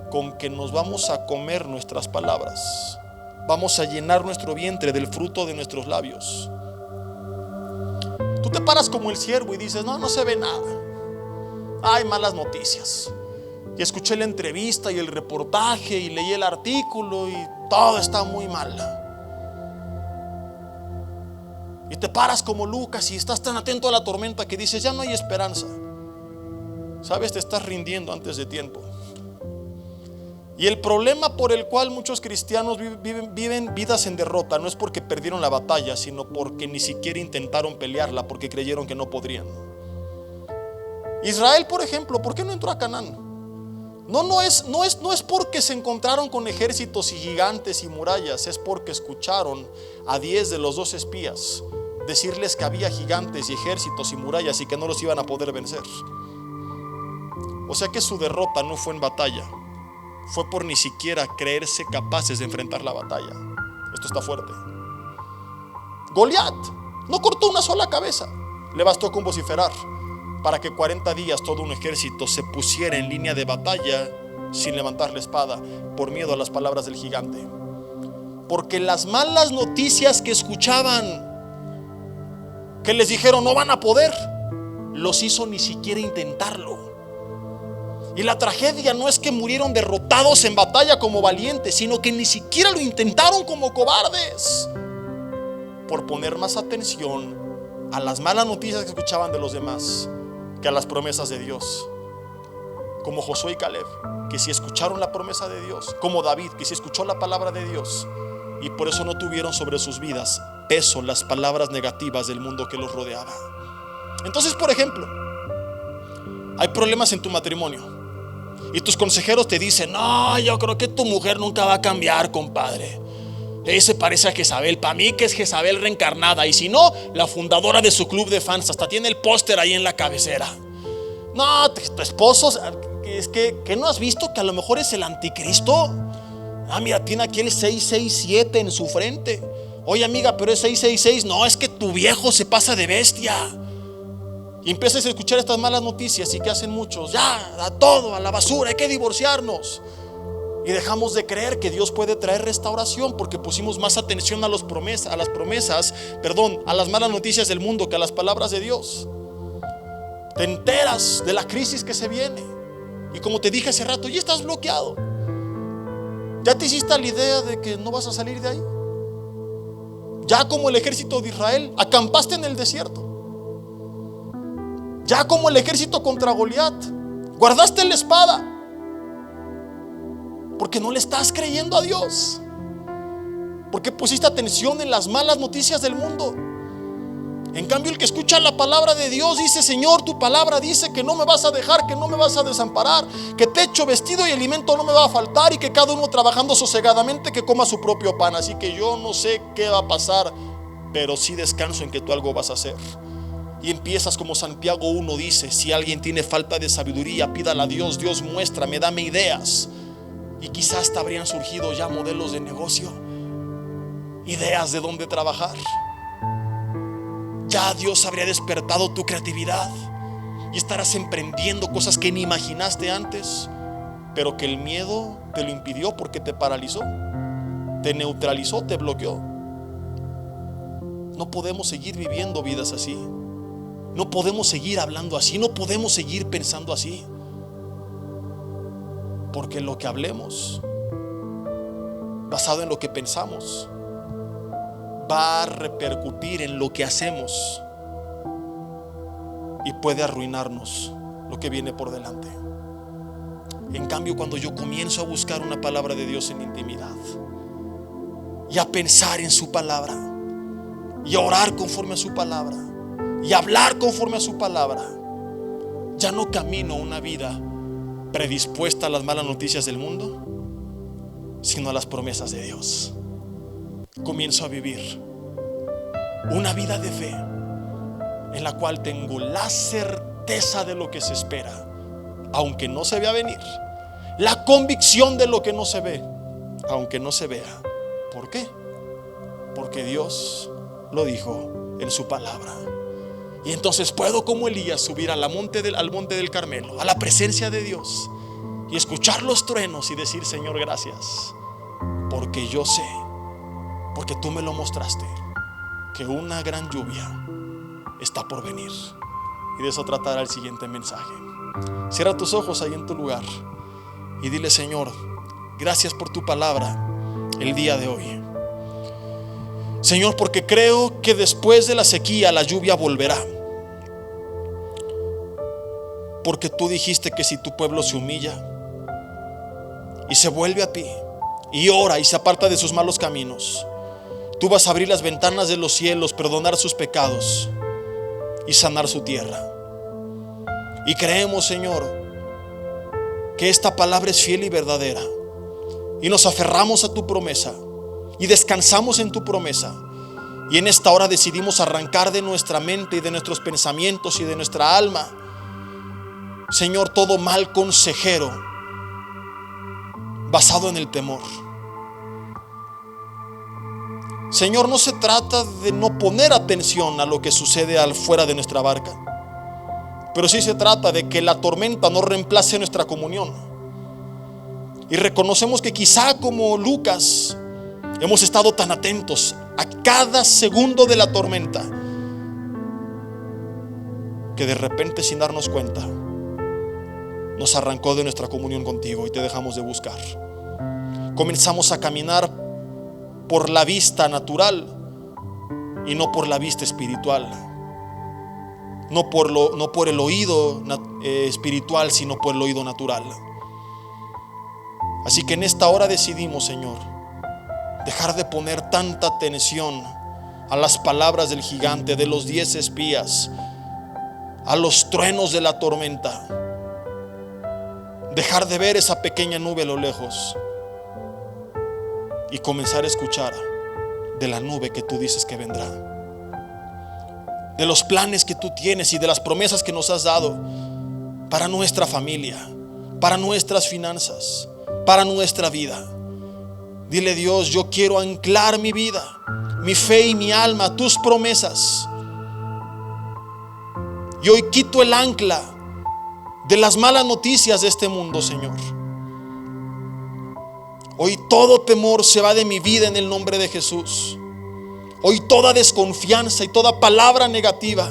A: con que nos vamos a comer nuestras palabras, vamos a llenar nuestro vientre del fruto de nuestros labios. Tú te paras como el siervo y dices: no se ve nada, hay malas noticias. Y escuché la entrevista y el reportaje y leí el artículo y todo está muy mal. Y te paras como Lucas y estás tan atento a la tormenta que dices: ya no hay esperanza. Sabes, te estás rindiendo antes de tiempo. Y el problema por el cual muchos cristianos viven vidas en derrota no es porque perdieron la batalla, sino porque ni siquiera intentaron pelearla, porque creyeron que no podrían. Israel, por ejemplo, ¿por qué no entró a Canaán? No es porque se encontraron con ejércitos y gigantes y murallas, es porque escucharon a 10 de los 12 espías decirles que había gigantes y ejércitos y murallas y que no los iban a poder vencer. O sea que su derrota no fue en batalla, fue por ni siquiera creerse capaces de enfrentar la batalla. Esto está fuerte. Goliat no cortó una sola cabeza, le bastó con vociferar para que 40 días todo un ejército se pusiera en línea de batalla sin levantar la espada, por miedo a las palabras del gigante. Porque las malas noticias que escuchaban, que les dijeron no van a poder, los hizo ni siquiera intentarlo. Y la tragedia no es que murieron derrotados en batalla como valientes, sino que ni siquiera lo intentaron como cobardes, por poner más atención a las malas noticias que escuchaban de los demás que a las promesas de Dios. Como Josué y Caleb, que sí escucharon la promesa de Dios. Como David, que sí escuchó la palabra de Dios, y por eso no tuvieron sobre sus vidas peso las palabras negativas del mundo que los rodeaba. Entonces, por ejemplo, hay problemas en tu matrimonio y tus consejeros te dicen: no, yo creo que tu mujer nunca va a cambiar, compadre. Se parece a Jezabel. Para mí que es Jezabel reencarnada, y si no, la fundadora de su club de fans. Hasta tiene el póster ahí en la cabecera. No, tu esposo es que no has visto que a lo mejor es el anticristo. Mira, tiene aquí el 667 en su frente. Oye, amiga, pero es 666. No, es que tu viejo se pasa de bestia. Y empiezas a escuchar estas malas noticias. ¿Y qué hacen muchos? Ya, a todo, a la basura, hay que divorciarnos. Y dejamos de creer que Dios puede traer restauración porque pusimos más atención a las malas noticias del mundo que a las palabras de Dios. Te enteras de la crisis que se viene y, como te dije hace rato, ya estás bloqueado. Ya te hiciste la idea de que no vas a salir de ahí. Ya, como el ejército de Israel, acampaste en el desierto. Ya, como el ejército contra Goliat, guardaste la espada, porque no le estás creyendo a Dios, porque pusiste atención en las malas noticias del mundo. En cambio, el que escucha la palabra de Dios dice: Señor, tu palabra dice que no me vas a dejar, que no me vas a desamparar, que techo, vestido y alimento no me va a faltar, y que cada uno trabajando sosegadamente que coma su propio pan. Así que yo no sé qué va a pasar, pero sí descanso en que tú algo vas a hacer. Y empiezas como Santiago 1 dice: si alguien tiene falta de sabiduría, pídala a Dios. Dios, muéstrame, dame ideas. Y quizás te habrían surgido ya modelos de negocio, ideas de dónde trabajar. Ya Dios habría despertado tu creatividad y estarás emprendiendo cosas que ni imaginaste antes, pero que el miedo te lo impidió porque te paralizó, te neutralizó, te bloqueó. No podemos seguir viviendo vidas así. No podemos seguir hablando así. No podemos seguir pensando así. Porque lo que hablemos, basado en lo que pensamos, va a repercutir en lo que hacemos y puede arruinarnos lo que viene por delante. En cambio, cuando yo comienzo a buscar una palabra de Dios en intimidad y a pensar en su palabra y a orar conforme a su palabra y a hablar conforme a su palabra, ya no camino una vida predispuesta a las malas noticias del mundo, sino a las promesas de Dios. Comienzo a vivir una vida de fe en la cual tengo la certeza de lo que se espera, aunque no se vea venir. La convicción de lo que no se ve, aunque no se vea. ¿Por qué? Porque Dios lo dijo en su palabra. Y entonces puedo, como Elías, subir al monte del Carmelo, a la presencia de Dios, y escuchar los truenos y decir: Señor, gracias, porque yo sé, porque tú me lo mostraste, que una gran lluvia está por venir. Y de eso tratará el siguiente mensaje. Cierra tus ojos ahí en tu lugar y dile: Señor, gracias por tu palabra el día de hoy. Señor, porque creo que después de la sequía la lluvia volverá. Porque tú dijiste que si tu pueblo se humilla y se vuelve a ti y ora y se aparta de sus malos caminos, tú vas a abrir las ventanas de los cielos, perdonar sus pecados y sanar su tierra. Y creemos, Señor, que esta palabra es fiel y verdadera, y nos aferramos a tu promesa y descansamos en tu promesa. Y en esta hora decidimos arrancar de nuestra mente y de nuestros pensamientos y de nuestra alma, Señor, todo mal consejero basado en el temor. Señor, no se trata de no poner atención a lo que sucede afuera de nuestra barca, pero sí se trata de que la tormenta no reemplace nuestra comunión. Y reconocemos que quizá como Lucas hemos estado tan atentos a cada segundo de la tormenta que de repente, sin darnos cuenta, nos arrancó de nuestra comunión contigo y te dejamos de buscar. Comenzamos a caminar por la vista natural y no por la vista espiritual. No por el oído espiritual, sino por el oído natural. Así que en esta hora decidimos, Señor, dejar de poner tanta atención a las palabras del gigante, de los 10 espías, a los truenos de la tormenta. Dejar de ver esa pequeña nube a lo lejos y comenzar a escuchar de la nube que tú dices que vendrá, de los planes que tú tienes y de las promesas que nos has dado para nuestra familia, para nuestras finanzas, para nuestra vida. Dile: Dios, yo quiero anclar mi vida, mi fe y mi alma a tus promesas. Y hoy quito el ancla de las malas noticias de este mundo, Señor. Hoy todo temor se va de mi vida en el nombre de Jesús. Hoy toda desconfianza y toda palabra negativa,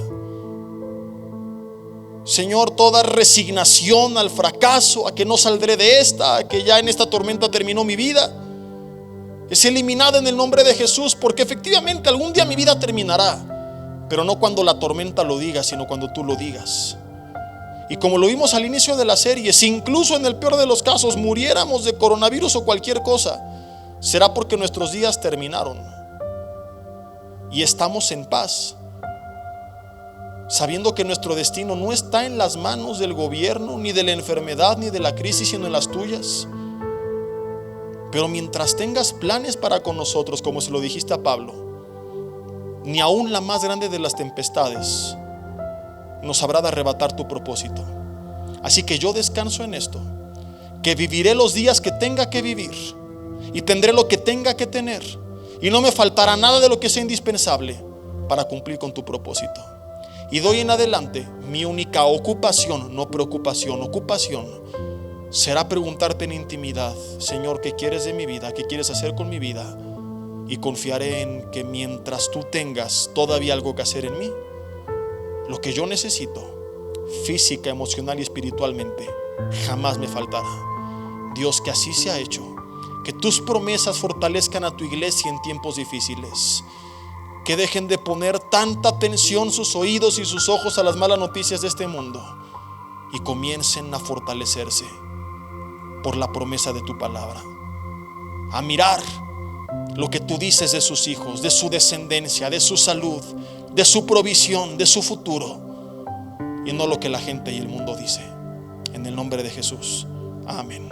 A: Señor, toda resignación al fracaso, a que no saldré de esta, a que ya en esta tormenta terminó mi vida, es eliminada en el nombre de Jesús. Porque efectivamente algún día mi vida terminará, pero no cuando la tormenta lo diga, sino cuando tú lo digas. Y como lo vimos al inicio de la serie, si incluso en el peor de los casos muriéramos de coronavirus o cualquier cosa, será porque nuestros días terminaron y estamos en paz, sabiendo que nuestro destino no está en las manos del gobierno, ni de la enfermedad, ni de la crisis, sino en las tuyas. Pero mientras tengas planes para con nosotros, como se lo dijiste a Pablo, ni aún la más grande de las tempestades nos habrá de arrebatar tu propósito. Así que yo descanso en esto, que viviré los días que tenga que vivir y tendré lo que tenga que tener, y no me faltará nada de lo que sea indispensable para cumplir con tu propósito. Y de hoy en adelante mi única ocupación, no preocupación, ocupación, será preguntarte en intimidad: Señor, ¿qué quieres de mi vida? ¿Qué quieres hacer con mi vida? Y confiaré en que mientras tú tengas todavía algo que hacer en mí, lo que yo necesito, física, emocional y espiritualmente, jamás me faltará. Dios, que así se ha hecho. Que tus promesas fortalezcan a tu iglesia en tiempos difíciles. Que dejen de poner tanta atención sus oídos y sus ojos a las malas noticias de este mundo y comiencen a fortalecerse por la promesa de tu palabra, a mirar lo que tú dices de sus hijos, de su descendencia, de su salud, de su provisión, de su futuro, y no lo que la gente y el mundo dice. En el nombre de Jesús, amén.